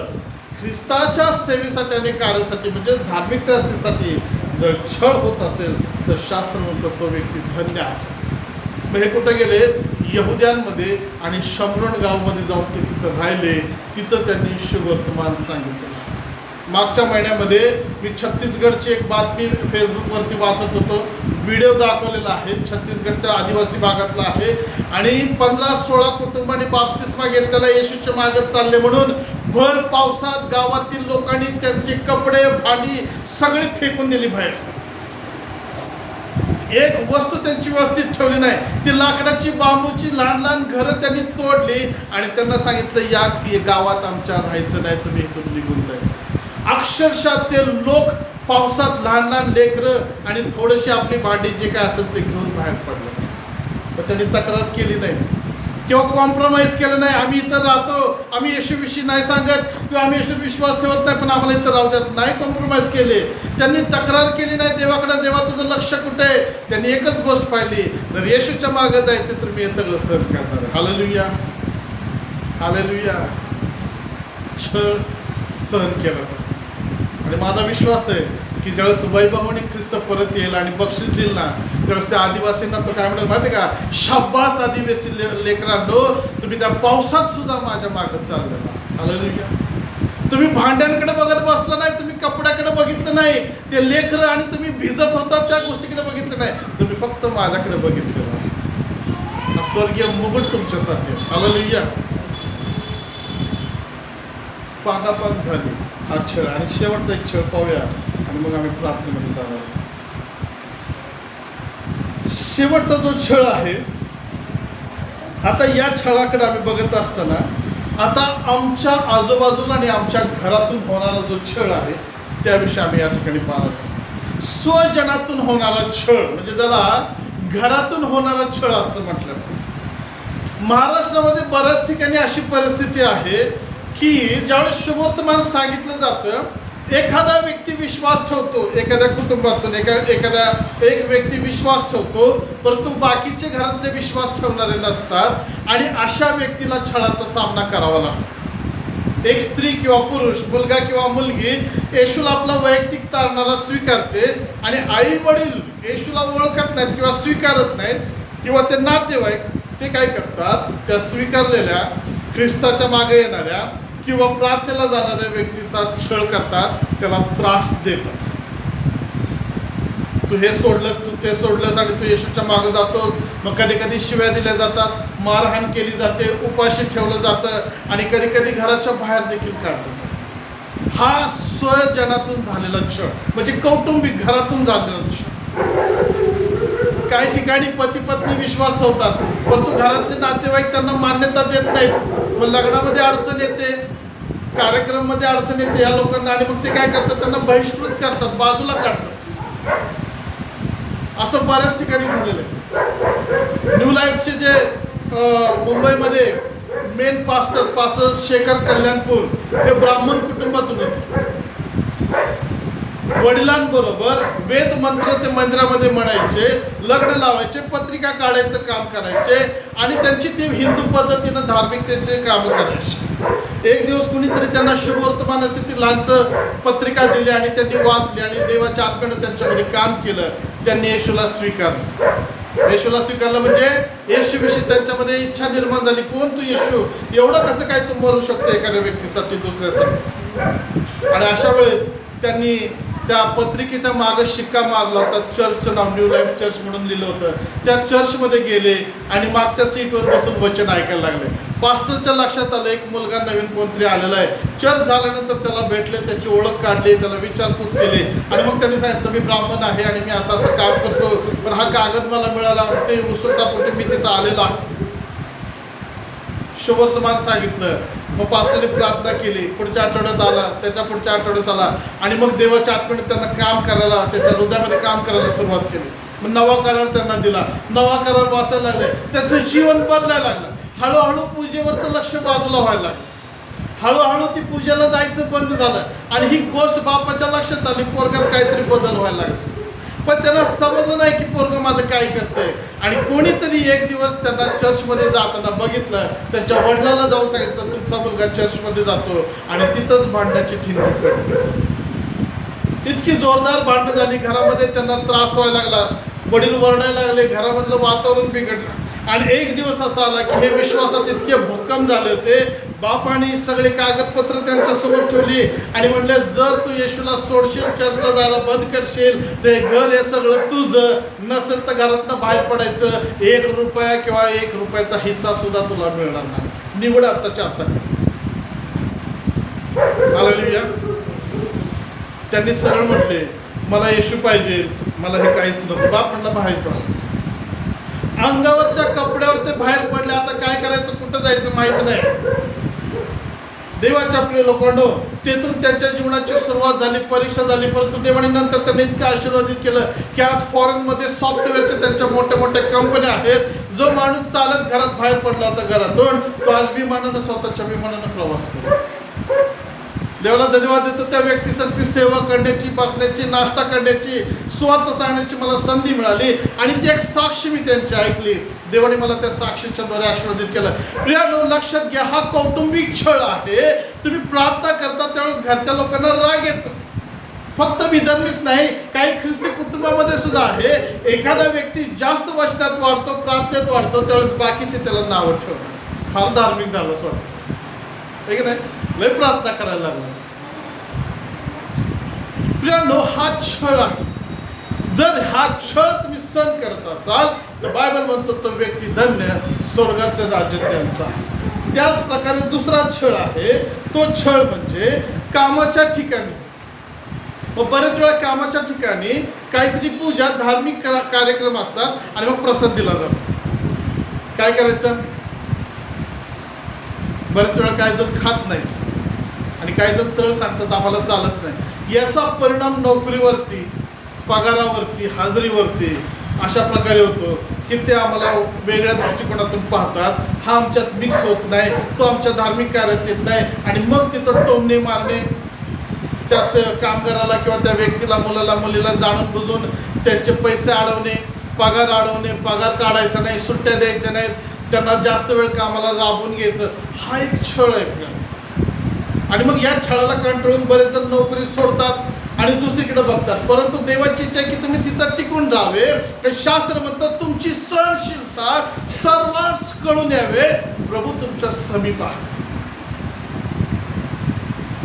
ख्रिस्ताच्या सेवेसाठी आणि कार्यासाठी म्हणजे धार्मिकतेसाठी जर छळ होत असेल तर शास्त्र म्हणतं तो व्यक्ती धन्य आहे. मग हे कुठं गेले? यहुद्यांमध्ये आणि शमरोन गावामध्ये जाऊन ते तिथं राहिले. तिथं त्यांनी शुभवर्तमान सांगितलं. मागच्या महिन्यामध्ये मी छत्तीसगडची एक बातमी फेसबुकवरती वाचत होतो. व्हिडिओ दाखवलेला आहे, छत्तीसगडच्या आदिवासी भागातला आहे, आणि 15-16 कुटुंबांनी बाप्तिस्मा घेतलेला येशूच्या मागे चालले म्हणून भर पावसात गावातील लोकांनी त्यांचे कपडे, भांडी सगळी फेकून दिली बाहेर. एक वस्तू त्यांची व्यवस्थित ठेवली नाही. ती लाकडाची, बांबूची लहान लहान घरं त्यांनी तोडली आणि त्यांना सांगितलं या गावात आमच्या राहायचं नाही, तुम्ही इथून निघून जायचं. अक्षरशः ते लोक पावसात लहान लहान लेकरं आणि थोडीशी आपली भांडी जे काय असेल ते घेऊन बाहेर पडलं. पण त्यांनी तक्रार केली नाही किंवा कॉम्प्रोमाइज केलं नाही. आम्ही इथं राहतो, आम्ही येशूविषयी नाही सांगत किंवा आम्ही येशू विश्वास ठेवत नाही, पण आम्हाला इथं राहू देत नाही. कॉम्प्रोमाइज केले, त्यांनी तक्रार केली नाही देवाकडे. देवा तुझं लक्ष कुठे आहे? त्यांनी एकच गोष्ट पाहिली, जर येशूच्या मागे जायचं तर मी हे सगळं सहन करणार आहे. Hallelujah, hallelujah. छळ सहन केला. आणि माझा विश्वास आहे की ज्यावेळेस सुबाईबाबांनी ख्रिस्त परत येईल आणि बक्षीस देईल ना, त्यावेळेस त्या आदिवासींना तो काय म्हणेल माहिती का? शाब्बास आदिवासी लेकरांनो, तुम्ही त्या पावसात सुद्धा माझ्या मागं चाललेला. हालेलुया. तुम्ही भांड्यांकडे बघत बसला नाही, तुम्ही कपड्याकडे बघितलं नाही, ते लेकरं आणि तुम्ही भिजत होता त्या गोष्टीकडे बघितलं नाही, तुम्ही फक्त माझ्याकडे बघितलं. हा स्वर्गीय मुकुट तुमच्यासाठी. हालेलुया. पागापाग झाली हा छळ. आणि शेवटचा एक छळ पाहूया आणि मग आम्ही प्रार्थनेमध्ये जाणार. शेवटचा जो छळ आहे, आता या छळाकडे आम्ही बघत असताना आता आमच्या आजूबाजूला आणि आमच्या घरातून होणारा जो छळ आहे त्याविषयी आम्ही या ठिकाणी पाहतो. स्वजनातून होणारा छळ म्हणजे त्याला घरातून होणारा छळ असं म्हटलं. महाराष्ट्रामध्ये बऱ्याच ठिकाणी अशी परिस्थिती आहे की ज्यावेळेस शुभवर्तमान सांगितलं जातं, एखादा व्यक्ती विश्वास ठेवतो, एखाद्या कुटुंबातून एक व्यक्ती विश्वास ठेवतो, परंतु बाकीचे घरातले विश्वास ठेवणारे नसतात आणि अशा व्यक्तीला छळाचा सामना करावा लागतो. एक स्त्री किंवा पुरुष, मुलगा किंवा मुलगी येशूला आपला वैयक्तिक तारणारा स्वीकारते आणि आई वडील येशूला ओळखत नाहीत किंवा स्वीकारत नाहीत किंवा ते नातेवाईक ते काय करतात, त्या स्वीकारलेल्या ख्रिस्ताच्या मागे येणाऱ्या किंवा प्रार्थनेला जाणाऱ्या व्यक्तीचा छळ करतात, त्याला त्रास देतात. तू हे सोडलंस, तू ते सोडलंस आणि तू येशूच्या मागे जातोस. मग कधी कधी शिव्या दिल्या जातात, मारहाण केली जाते, उपाशी ठेवलं जातं आणि कधी कधी घराच्या बाहेर देखील काढलं जातं. हा स्वजनातून झालेला छळ म्हणजे कौटुंबिक घरातून झालेला छळ. काही ठिकाणी पती पत्नी विश्वास ठेवतात, परंतु घरातले नातेवाईक त्यांना मान्यता देत नाहीत. मग लग्नामध्ये अडचण येते, कार्यक्रममध्ये अडचण येते या लोकांना, आणि मग ते काय करतात, त्यांना बहिष्कृत करतात, बाजूला काढतात. असं बऱ्याच ठिकाणी झालेलं आहे. न्यू लाईफचे जे मुंबईमध्ये मेन पास्टर शेखर कल्याणपूर हे ब्राह्मण कुटुंबातून होते. वडिलांबरोबर वेद मंत्र ते मंदिरामध्ये म्हणायचे, लग्न लावायचे, पत्रिका काढायचं काम करायचे आणि त्यांची ती हिंदू पद्धतीनं धार्मिकतेचे काम करायचे. एक दिवस कुणीतरी त्यांना शुभवर्तमानाची ती लहानच पत्रिका दिली आणि त्यांनी वाचली आणि देवाच्या आत्म्यानं त्यांच्यामध्ये काम केलं. त्यांनी येशूला स्वीकारलं. येशूला स्वीकारलं म्हणजे येशूविषयी त्यांच्यामध्ये इच्छा निर्माण झाली. कोण तू येशू? एवढं कसं काय तू मरू शकतो एखाद्या व्यक्तीसाठी, दुसऱ्यासाठी? आणि अशा वेळेस त्यांनी त्या पत्रिकेच्या मागे शिक्का मारला होता. चर्चचं नाव न्यू लाईफ चर्च म्हणून लिहिलं होतं. त्या चर्चमध्ये गेले आणि मागच्या सीटवर बसून वचन ऐकायला लागले. पास्टरच्या लक्षात आलं एक मुलगा नवीन कोणतरी आलेला आहे. चर्च झाल्यानंतर त्याला भेटले, त्याची ओळख काढली, त्याला विचारपूस केली आणि मग त्यांनी सांगितलं मी ब्राह्मण आहे आणि मी असं असं काम करतो, पण हा कागद मला मिळाला, ते उत्सुकतापोटी मी तिथं आलेलो आहे. शुभवर्तमान सांगितलं. मग पास्टरने प्रार्थना केली. पुढच्या आठवड्यात आला, त्याच्या पुढच्या आठवड्यात आला आणि मग देवाच्या आत्म्याने त्यांना काम करायला, त्याच्या हृदयामध्ये काम करायला सुरुवात केली. मग नवा करार त्यांना दिला. नवा करार वाचायला लागले. त्याचं जीवन बदलायला लागलं. हळूहळू पूजेवरचं लक्ष बाजूला व्हायला लागलं. हळूहळू ती पूजेला जायचं बंद झालं आणि ही गोष्ट बापाच्या लक्षात आली. पोरगात काहीतरी बदल व्हायला लागला. पण त्यांना समजलं नाही की पोरगं माझं काय करतंय. आणि कोणीतरी एक दिवस त्यांना चर्चमध्ये जाताना बघितलं. त्यांच्या वडिलांना जाऊन सांगितलं तुमचा मुलगा चर्चमध्ये जातो आणि तिथंच भांडण्याची ठिणगी पेटली. इतकी जोरदार भांडणं झाली. घरामध्ये त्यांना त्रास व्हायला लागला. वडील वरडायला लागले. घरामधलं वातावरण बिघडलं. आणि एक दिवस असा आला की हे विश्वासात इतके भक्कम झाले होते. बापाने सगळे कागदपत्र त्यांच्या समोर ठेवली आणि म्हणले जर तू येशूला सोडशील, चर्चला जायला बंद करशील, ते घर हे सगळं तुझं, नसेल तर घरातनं बाहेर पडायचं. 1 रुपया किंवा 1 रुपयाचा हिस्सा सुद्धा तुला मिळणार नाही. निवड आत्ताच्या आत्ता. हालेलुया. त्यांनी सरळ म्हटले मला येशू पाहिजे, मला हे काहीच नको. बाप म्हणला बाहेर पडायचं. अंगावरच्या कपड्यावर ते बाहेर पडले. आता काय करायचं, कुठं जायचं माहित नाही. देवाच्या आपले लोकांनो, तेथून त्यांच्या जीवनाची सुरुवात झाली, परीक्षा झाली. परंतु देवाने नंतर त्यांनी इतकं आशीर्वादित केलं की आज फॉरेनमध्ये सॉफ्टवेअरच्या त्यांच्या मोठ्या मोठ्या कंपन्या आहेत. जो माणूस चालत घरात बाहेर पडला होता घरातून, तो आज विमानानं, स्वतःच्या विमानानं प्रवास करतो. देवाला धन्यवाद देतो. त्या व्यक्तीसाठी सेवा करण्याची, बसण्याची, नाश्ता करण्याची, स्वार्थ सांगण्याची मला संधी मिळाली आणि ती एक साक्षी मी त्यांची ऐकली. देवाने मला त्या साक्षीच्या द्वारे आशीर्वादित केलं. प्रियानो, लक्षात घ्या, हा कौटुंबिक छळ आहे. तुम्ही प्रार्थना करता त्यावेळेस घरच्या लोकांना राग येतो. फक्त विधर्मीच नाही, काही ख्रिस्ती कुटुंबामध्ये सुद्धा आहे. एखादा व्यक्ती जास्त वचनात वाढतो, प्रार्थनेत वाढतो, त्यावेळेस बाकीचे त्याला नावं ठेवतात. फार धार्मिक झालंच वाटतं, आहे की नाही? लय प्रार्थना करायला लागलास. प्रियानो, हा छळ आहे. जर हा छळ तुम्ही सहन करत असाल तर बायबल म्हणतो तो व्यक्ती धन्य, स्वर्गाचं राज्य त्यांचा. त्याच प्रकारे दुसरा छळ आहे. तो छळ म्हणजे कामाच्या ठिकाणी. मग बरेच वेळा कामाच्या ठिकाणी काहीतरी पूजा, धार्मिक कार्यक्रम असतात आणि मग प्रसाद दिला जातो. काय करायचं? बरेच वेळा काही जण खात नाहीत आणि काही जण सरळ सांगतात आम्हाला चालत नाही. याचा परिणाम नोकरीवरती, पगारावरती, हाजरीवरती अशा प्रकारे होतो की ते आम्हाला वेगळ्या दृष्टिकोनातून पाहतात. हा आमच्यात मिक्स होत नाही, तो आमच्या धार्मिक कार्यात येत नाही आणि मग तिथं टोमणे मारणे, त्या कामगाराला किंवा त्या व्यक्तीला, मुलाला, मुलीला जाणून बुजून त्यांचे पैसे अडवणे, पगार अडवणे, पगार काढायचा नाही, सुट्ट्या द्यायच्या नाहीत, त्यांना जास्त वेळ कामाला राबवून घ्यायचं. हा एक छळ आहे. आणि मग या छळाला कंटाळून बरेच जण नोकरी सोडतात आणि दुसरीकडे बघतात. परंतु देवाची इच्छा आहे की तुम्ही तिथं टिकून राहावे. शास्त्र म्हणतं तुमची सहनशीलता सर्वांस कळून यावे, प्रभू तुमच्या समीप आहे.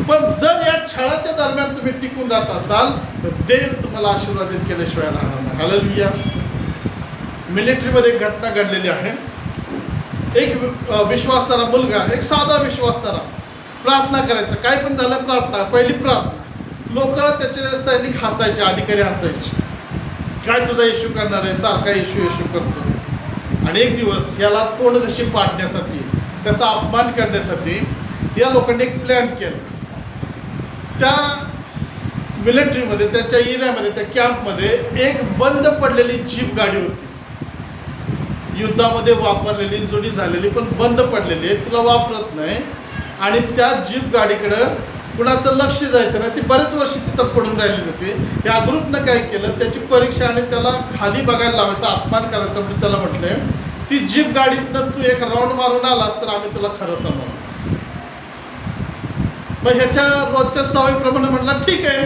पण जर या छळाच्या दरम्यान तुम्ही टिकून राहत असाल तर देव तुम्हाला आशीर्वादित केल्याशिवाय राहणार नाही. हालेलुया. मिलिटरीमध्ये एक घटना घडलेली आहे. एक विश्वासणारा मुलगा, एक साधा विश्वासणारा, प्रार्थना करायचा. काय पण झालं प्रार्थना, पहिली प्रार्थना. लोक त्याचे सैनिक हसायचे, अधिकारी हसायचे. काय तुझा इश्यू करणार आहे, सारखा इश्यू करतो. आणि एक दिवस याला तोंडघशी पाडण्यासाठी, त्याचा अपमान करण्यासाठी या लोकांनी एक प्लॅन केला. त्या मिलिटरीमध्ये, त्याच्या एरियामध्ये, त्या कॅम्पमध्ये एक बंद पडलेली जीप गाडी होती. युद्धामध्ये वापरलेली, जुनी झालेली, पण बंद पडलेली आहे, तिला वापरत नाही. आणि त्या जीप गाडीकडं कुणाचं लक्ष जायचं नाही. ती बरेच वर्ष तिथं पडून राहिली होती. या ग्रुपनं काय केलं, त्याची परीक्षा आणि त्याला खाली बघायला लावायचा, अपमान करायचा. म्हणजे त्याला म्हटले ती जीप गाडीतनं तू एक राऊंड मारून आलास तर आम्ही तुला खरं समजू. मग ह्याच्या रोजच्या सवयीप्रमाणे म्हटला ठीक आहे,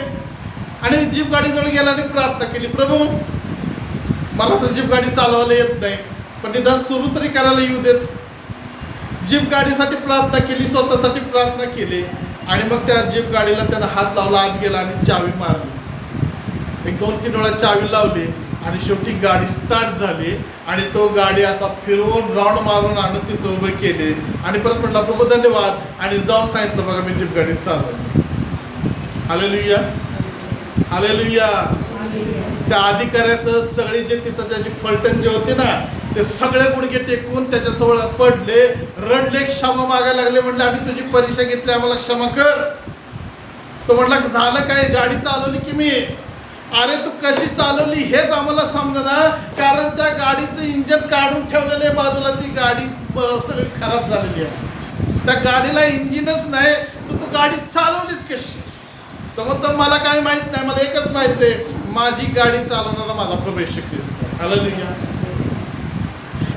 आणि जीप गाडीजवळ गेला आणि प्रार्थना केली, प्रभू मला तर जीप गाडी चालवायला येत नाही, पण निदान सुरू तरी करायला येऊ देत. जीप गाडीसाठी प्रार्थना केली, स्वतःसाठी प्रार्थना केली, आणि मग त्या जीप गाडीला त्यानं हात लावला, आत गेला आणि चावी मारली. एक 2-3 वेळा चावी लावली आणि शेवटी गाडी स्टार्ट झाली आणि तो गाडी असा फिरवून राऊंड मारून आणून तिथं उभे केले आणि परत म्हटला प्रभू धन्यवाद, आणि जाऊन सांगितलं बघा मी जीप गाडी चालवली. Hallelujah, hallelujah. त्या अधिकाऱ्यासह सगळे जे तिथं त्याची फलटण जे होते ना, ते सगळे गुडघे टेकून त्याच्याजवळ पडले, रडले, क्षमा मागायला लागले. म्हटले आम्ही तुझी परीक्षा घेतली, आम्हाला क्षमा कर. तो म्हटला झालं काय, गाडी चालवली की मी. अरे तू कशी चालवली हेच आम्हाला समजना, कारण त्या गाडीचं इंजन काढून ठेवलेलं आहे बाजूला. ती गाडी सगळी खराब झालेली आहे, त्या गाडीला इंजिनच नाही, तू गाडी चालवलीच कशी. तर मग मला काय माहित नाही, मला एकच माहित आहे, माझी गाडी चालवणारा माझा प्रभू येशू ख्रिस्त. हालेलुया.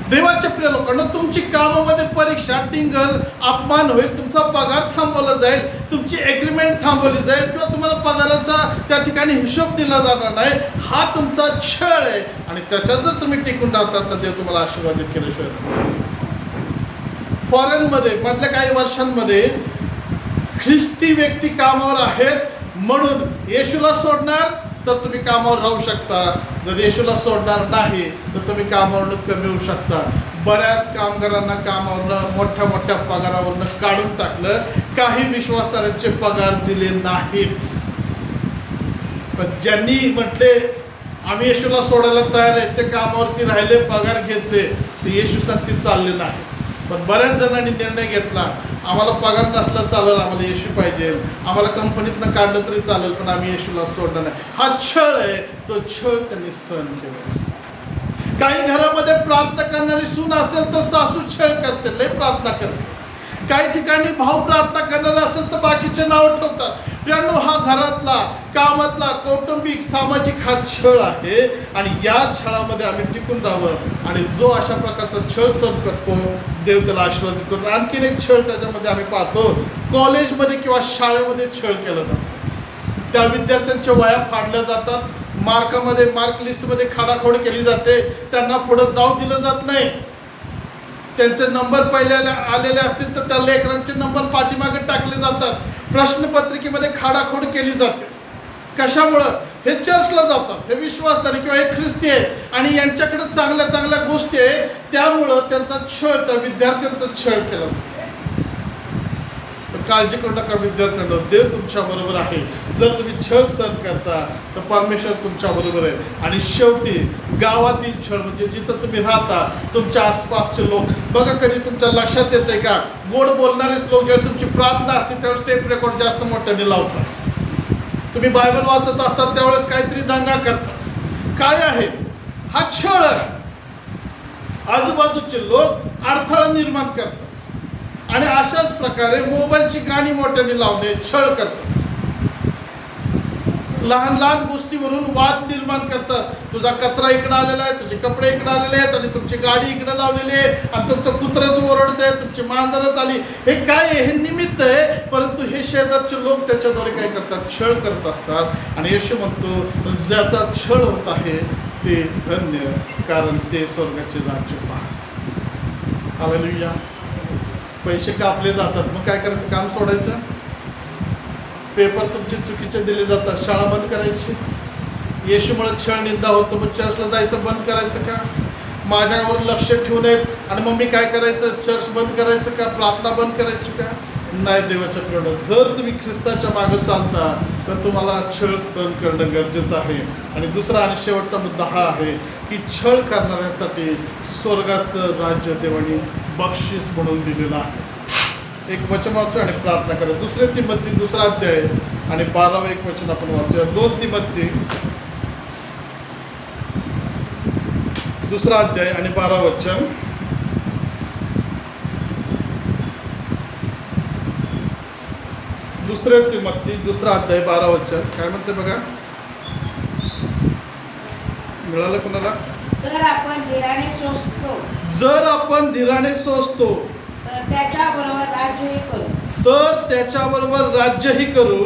देवाच्या प्रिय लोकांना, तुमची कामामध्ये परीक्षा, टिंगल, अपमान होईल, तुमचा पगार थांबवला जाईल, तुमची एग्रीमेंट थांबवली जाईल, किंवा तुम्हाला पगाराचा त्या ठिकाणी हिशोब दिला जाणार नाही. हा तुमचा छळ आहे, आणि त्याच्यात जर तुम्ही टिकून राहतात तर देव तुम्हाला आशीर्वादित केल्याशिवाय. फॉरेनमध्ये मधल्या काही वर्षांमध्ये ख्रिस्ती व्यक्ती कामावर आहेत म्हणून येशूला सोडणार तर तुम्ही कामावर राहू शकता, जर येशूला सोडणार नाही तर तुम्ही कामावरून कमी होऊ शकता. बऱ्याच कामगारांना कामावरनं मोठ्या मोठ्या पगारावरनं काढून टाकलं, काही विश्वासदारांचे पगार दिले नाहीत. पण ज्यांनी म्हटले आम्ही येशूला सोडायला तयार आहे, ते कामावरती राहिले, पगार घेतले, ते येशू सांगते चालले नाही. पण बऱ्याच जणांनी निर्णय घेतला आम्हाला पगार नसला चालेल, आम्हाला येशू पाहिजे, आम्हाला कंपनीतनं काढलं तरी चालेल, पण आम्ही येशूला सोडणार नाही. हा छळ आहे, तो छळ त्यांनी सहन केला. काही घरामध्ये प्रार्थना करणारी सून असेल तर सासू छळ करते, लय प्रार्थना करते. काही ठिकाणी भाऊ प्रार्थना करणारा असेल तर बाकीचे नाव ठेवतात. प्रियांनो, हा घरातला, कामातला, कौटुंबिक, सामाजिक हा छळ आहे, आणि या छळामध्ये आम्ही टिकून राहावं. आणि जो अशा प्रकारचा छळ सहन करतो देव त्याला आशीर्वादित करतो. आणखीन एक छळ त्याच्यामध्ये आम्ही पाहतो, कॉलेजमध्ये किंवा शाळेमध्ये छळ केला जातो. त्या विद्यार्थ्यांच्या वया फाडल्या जातात, मार्क लिस्टमध्ये खाडाखोड केली जाते, त्यांना पुढं जाऊ दिलं जात नाही. त्यांचे नंबर पहिले आलेले असतील तर त्या लेकरांचे नंबर पाठीमागे टाकले जातात. प्रश्नपत्रिकेमध्ये खाडाखोड केली जाते. कशामुळं? हे चर्चला जातात, हे विश्वासधारी किंवा हे ख्रिस्ती आहेत, आणि यांच्याकडे चांगल्या चांगल्या गोष्टी आहे, त्यामुळं त्यांचा छळ, त्या विद्यार्थ्यांचा छळ केला जातो. काळजी करू नका विद्यार्थ्यांनो, देव तुमच्या बरोबर आहे. जर तुम्ही छळ सहन करता तर परमेश्वर तुमच्या बरोबर आहे. आणि शेवटी गावातील छळ म्हणजे जिथं तुम्ही राहता, तुमच्या आसपासचे लोक, बघा कधी तुमच्या लक्षात येते का, गोड बोलणारेच लोक जेव्हा तुमची प्रार्थना असते त्यावेळेस टेप रेकॉर्ड जास्त मोठ्याने लावतात. तुम्ही बायबल वाचत असतात त्यावेळेस काहीतरी दंगा करतात. काय आहे? हा छळ आहे. आजूबाजूचे लोक अडथळा निर्माण करतात, आणि अशाच प्रकारे मोबाईलची गाणी मोठ्याने लावणे छळ करतात. लहान लहान गोष्टीवरून वाद निर्माण करतात. तुझा कचरा इकडे आलेला आहे, तुझे कपडे इकडे आलेले आहेत, आणि तुमची गाडी इकडे लावलेली आहे, आणि तुमचं कुत्रच ओरडत आहे, तुमची मांजरच आली. हे काय आहे? हे निमित्त आहे. परंतु हे शेजारचे लोक त्याच्याद्वारे काय करतात? छळ करत असतात. आणि येशू म्हणतो ज्याचा छळ होत आहे ते धन्य, कारण ते स्वर्गाचे राज्य पाहत. हालेलुया. पैसे कापले जातात, मग काय करायचं? काम सोडायचं. पेपर तुमचे चुकीचे दिले जातात, शाळा बंद करायची. येशूमुळे छळ निंदा होतो, मग चर्चला जायचं बंद करायचं का? माझ्यावर लक्ष ठेवून आहेत आणि मग मी काय करायचं? चर्च बंद करायचं का? प्रार्थना बंद करायची का? नाही. देवाच्या प्रिय, जर तुम्ही ख्रिस्ताच्या मागे चालता तर तुम्हाला छळ सहन करणं गरजेचं आहे. आणि दुसरा आणि शेवटचा मुद्दा हा आहे की छळ करणाऱ्यांसाठी स्वर्गाचं राज्य देवाने बक्षीस म्हणून दिलेलं आहे. एक वचन वाचू आणि प्रार्थना करा. 2 तिमोथी 2 अध्याय आणि 12 एक वचन आपण वाचूया. 2 तिमोथी 2 अध्याय आणि 12 वचन. दुसरे तिमोथी 2 अध्याय 12 वचन काय म्हणते बघा. मिळालं कोणाला? जर आपण धीराने सोसतो जर आपण धीराने सोसतो तर त्याच्याबरोबर राज्यही करू. तर त्याच्याबरोबर राज्यही करू.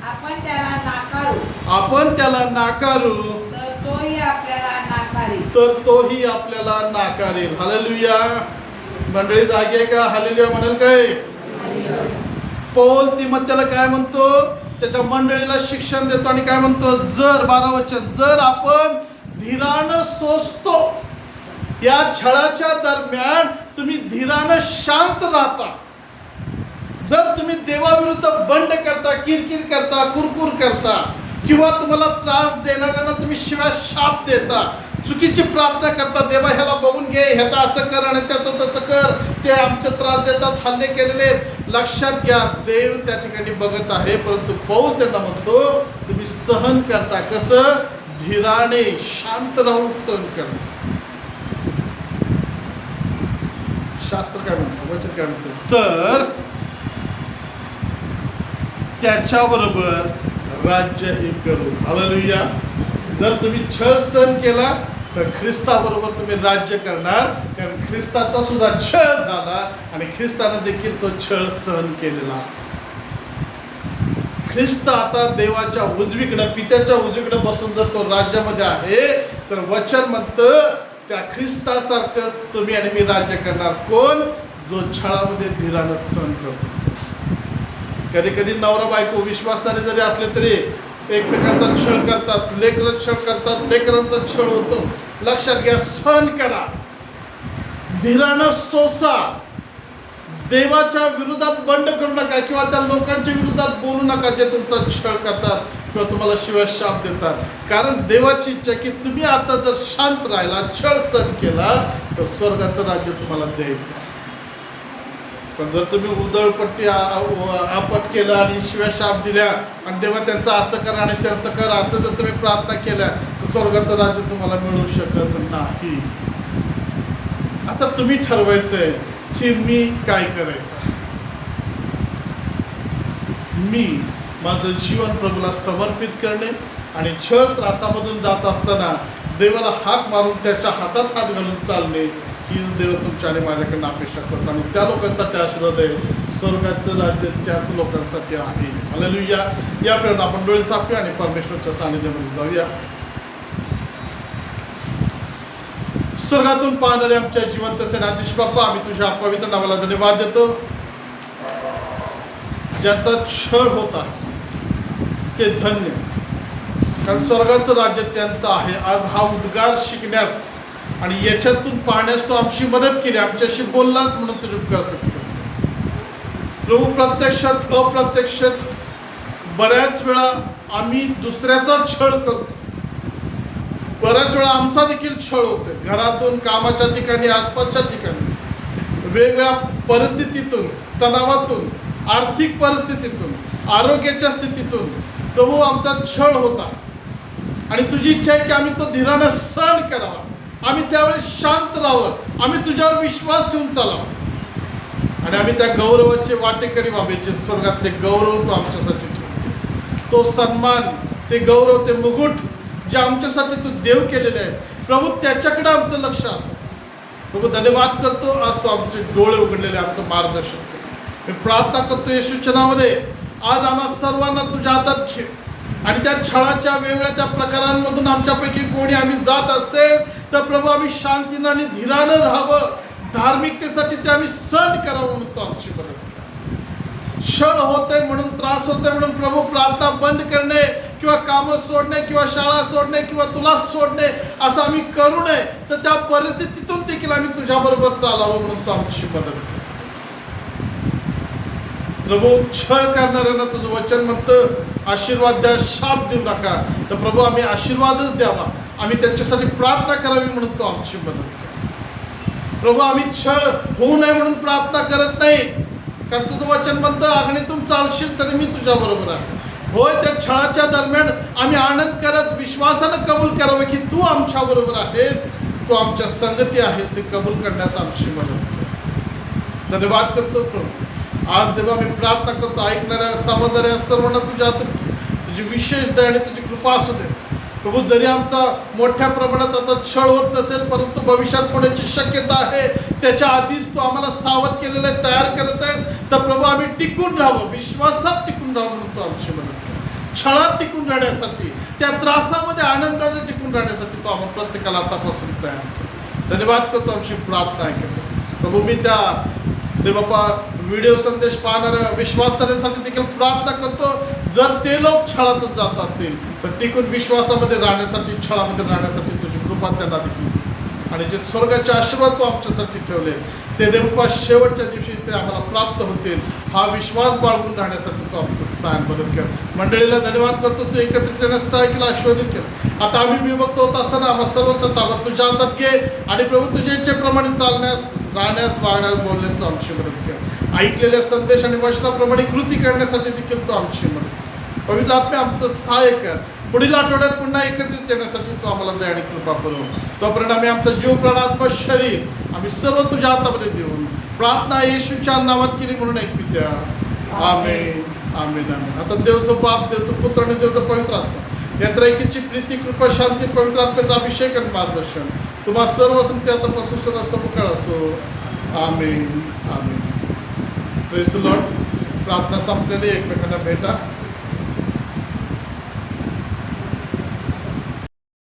आपण त्याला नाकारू आपण त्याला नाकारू तर तोही आपल्याला नाकारेल. तर तोही आपल्याला नाकारेल. हालेलुया. मंडळी जागी आहे का? हालेलुया म्हणाल काय? पौल तिमोथेला काय म्हणतो? त्याच्या मंडळीला शिक्षण देतो आणि काय म्हणतो? जर 12 वचन, जर आपण धीरानं सोसतो, या छळाच्या दरम्यान तुम्ही धीरानं शांत राहता, जर तुम्ही देवाविरुद्ध बंड करता, किरकिर करता, कुरकुर करता किंवा तुम्हाला त्रास देणाऱ्यांना तुम्ही शिवाय शाप देता, चुकीची प्रार्थना करता, देवा ह्याला बघून घे, ह्याचं असं कर आणि त्याचं तसं कर, ते आमचे त्रास देतात, हल्ले केलेले, लक्षात घ्या देव त्या ठिकाणी बघत आहे. परंतु पौल त्यांना म्हणतो तुम्ही सहन करता. कसं? धीराने शांत राहून सहन करा. शास्त्र काय म्हणतं? वचन काय म्हणतं? तर त्याच्याबरोबर राज्यही करू. हालेलुया. जर तुम्ही छळ सहन केला तर ख्रिस्ताबरोबर तुम्ही राज्य करणार, कारण ख्रिस्ताचा सुद्धा छळ झाला आणि ख्रिस्ताने देखील तो छळ सहन केलेला. ख्रिस्त आता देवाच्या उजवीकडे, पित्याच्या उजवीकडे बसून जर तो राज्यामध्ये आहे, तर वचन म्हणतं त्या ख्रिस्तासारखंच तुम्ही आणि मी राज्य करणार. कोण? जो छळामध्ये धीरानं सहन करतो. कधी कधी नवरा बायको विश्वासणारे जरी असले तरी एकमेकांचा छळ करतात, लेकरं छळ करतात, लेकरांचा छळ होतो. लक्षात घ्या, सहन करा, धीरानं सोसा, देवाच्या विरोधात बंड करू नका किंवा त्या लोकांच्या विरोधात बोलू नका जे तुमचा छळ करतात किंवा तुम्हाला शिवाय शाप देतात. कारण देवाची इच्छा की तुम्ही आता जर शांत राहिला, छळ सहन केला, तर स्वर्गाचं राज्य तुम्हाला द्यायचं. पण जर तुम्ही उधळपट्टी आपट केलं आणि शिवाय शाप दिल्या आणि देवा त्यांचं असं करा आणि त्यांचं कर असं जर तुम्ही प्रार्थना केल्या, तर स्वर्गाचं राज्य तुम्हाला मिळू शकत नाही. आता तुम्ही ठरवायचंय की मी काय करायचं. मी माझं जीवन प्रभूला समर्पित करणे आणि छळ त्रासामधून जात असताना देवाला हाक मारून त्याच्या हातात हात घालून चालणे, ही देव तुमच्या आणि माझ्याकडनं अपेक्षा करतो. आणि त्या लोकांसाठी आशीर्वाद आहे, स्वर्गाचं राज्य त्याच लोकांसाठी आहे. हालेलुया. या प्रेरणा आपण डोळे झाकूया आणि परमेश्वरच्या सानिध्यामध्ये जाऊया. स्वर्गातून पाहणारे आमच्या जिवंत सेनाधीश बाप्पा, आम्ही तुझ्या पवित्र नावाला धन्यवाद देतो. ज्यांचा छळ होता ते धन्य, कारण स्वर्गाचं राज्य त्यांचं आहे. आज हा उद्गार शिकण्यास आणि याच्यातून पाहण्यास तो आमची मदत केली, आमच्याशी बोललास म्हणून तुझे उपकार स्तुती करतो. प्रभू, प्रत्यक्षात अप्रत्यक्षात बऱ्याच वेळा आम्ही दुसऱ्याचा छळ करतो, बऱ्याच वेळा आमचा देखील छळ होतो. घरातून, कामाच्या ठिकाणी, आसपासच्या ठिकाणी, वेगवेगळ्या परिस्थितीतून, तणावातून, आर्थिक परिस्थितीतून, आरोग्याच्या स्थितीतून प्रभू आमचा छळ होता आणि तुझी इच्छा आहे की आम्ही तो धीराने सहन करावा, आम्ही त्यावेळेस शांत राहावं, आम्ही तुझ्यावर विश्वास ठेवून चालावं आणि आम्ही त्या गौरवाचे वाटेकरी व्हावे जे स्वर्गातले गौरव तो आमच्यासाठी ठेवतो. तो सन्मान, ते गौरव, ते मुकुट जे आमच्यासाठी तू देव केलेले आहे प्रभू, त्याच्याकडे आमचं लक्ष असतं. प्रभू धन्यवाद करतो, आज तो आमचे डोळे उघडलेले, आमचं मार्गदर्शन केलं. मी प्रार्थना करतो येशूच्या नावामध्ये, आज आम्हा सर्वांना तुझ्या हातात घे आणि त्या छळाच्या वेगवेगळ्या त्या प्रकारांमधून आमच्यापैकी कोणी आम्ही जात असेल तर प्रभू आम्ही शांतीनं आणि धीरानं राहावं, धार्मिकतेसाठी ते आम्ही सहन करावं म्हणून तो आमची मदत कर. छळ होतंय म्हणून, त्रास होतोय म्हणून प्रभू प्रार्थना बंद करणे किंवा कामं सोडणे किंवा शाळा सोडणे किंवा तुला सोडणे असं आम्ही करू नये, तर त्या परिस्थितीतून देखील आम्ही तुझ्याबरोबर चालावं म्हणून तो आमची मदत कर. प्रभू, छळ करणाऱ्यांना तुझं वचन म्हणतं आशीर्वाद द्या, शाप देऊ नका. तर प्रभू आम्ही आशीर्वादच द्यावा, आम्ही त्यांच्यासाठी प्रार्थना करावी म्हणून तो आमची मदत कर. प्रभू, आम्ही छळ होऊ नये म्हणून प्रार्थना करत नाही, कारण तुझं वचन म्हणतं अग्नीतून चालशील तरी मी तुझ्याबरोबर आहे. होय, त्या छळाच्या दरम्यान आम्ही आनंद करत विश्वासानं कबूल करावं की तू आमच्या बरोबर आहेस, तू आमच्या संगती आहेस, हे कबूल करण्यास आमची मदत कर. धन्यवाद करतो प्रभू. आज देवा आम्ही प्रार्थना करतो, ऐकणाऱ्या समजणाऱ्या सर्वांना तुझ्या तुझी विशेष दया आणि तुझी कृपा असू दे प्रभू. जरी आमचा मोठ्या प्रमाणात आता छळ होत नसेल, परंतु भविष्यात होण्याची शक्यता आहे, त्याच्या आधीच तू आम्हाला सावध केलेलं आहे, तयार करत आहेस. तर प्रभू आम्ही टिकून राहावं, विश्वासात टिकून राहावं म्हणून तू आमची मदत कर. छळात टिकून राहण्यासाठी, त्या त्रासामध्ये आनंदाने टिकून राहण्यासाठी तो आम्हाला प्रत्येकाला आतापासून तयार कर. धन्यवाद करतो, आमची प्रार्थना ऐकतोस प्रभू. मी त्या देवबापा व्हिडिओ संदेश पाहणाऱ्या विश्वासधाऱ्यांसाठी देखील प्रार्थना करतो. जर ते लोक छळातून जात असतील तर टिकून विश्वासामध्ये राहण्यासाठी, छळामध्ये राहण्यासाठी तुझी कृपा त्यांना देखील, आणि जे स्वर्गाचे आशीर्वाद तू आमच्यासाठी ठेवले ते देवबापा शेवटच्या दिवशी ते आम्हाला प्राप्त होतील. हा विश्वास बाळगून राहण्यासाठी तू आमचं सहाय्य मदत कर. मंडळीला धन्यवाद करतो, तू एकत्रित येण्यास सहाय्य केला, आशीर्वादित केलं. आता आम्ही विभक्त होत असताना आम्हा सर्वांचा ताबा तुझ्या हातात घे आणि प्रभू तुझ्या इच्छेप्रमाणे चालण्यास, राहण्यास, वागण्यास, बोलण्यास तू आमची मदत कर. ऐकलेल्या संदेश आणि वचनाप्रमाणे कृती करण्यासाठी देखील तू आमची मदत कर. पवित्र आत्म्या आमचं सहाय्य कर. पुढील आठवड्यात पुन्हा एकत्रित येण्यासाठी तू आम्हाला दया आणि कृपा करू. तोपर्यंत आम्ही आमचं जीव, प्राण, आत्मा, शरीर आम्ही सर्व तुझ्या हातामध्ये देऊन प्रार्थना येशूच्या नावात केली म्हणून ऐक पित्या. आमेन, आमेन, आमेन. आता देवचं बाप, देवचं पुत्र आणि देवचं पवित्र आत्मा या त्रैकीची प्रीती, कृपा, शांती, पवित्र आत्म्याचा अभिषेक आणि मार्गदर्शन तुम्हा सर्व संगती आतापासून सुद्धा सर्वकाळ असो. Amen, amen. Praise the Lord. प्रार्थना संपलेली, एकमेकांना भेटा.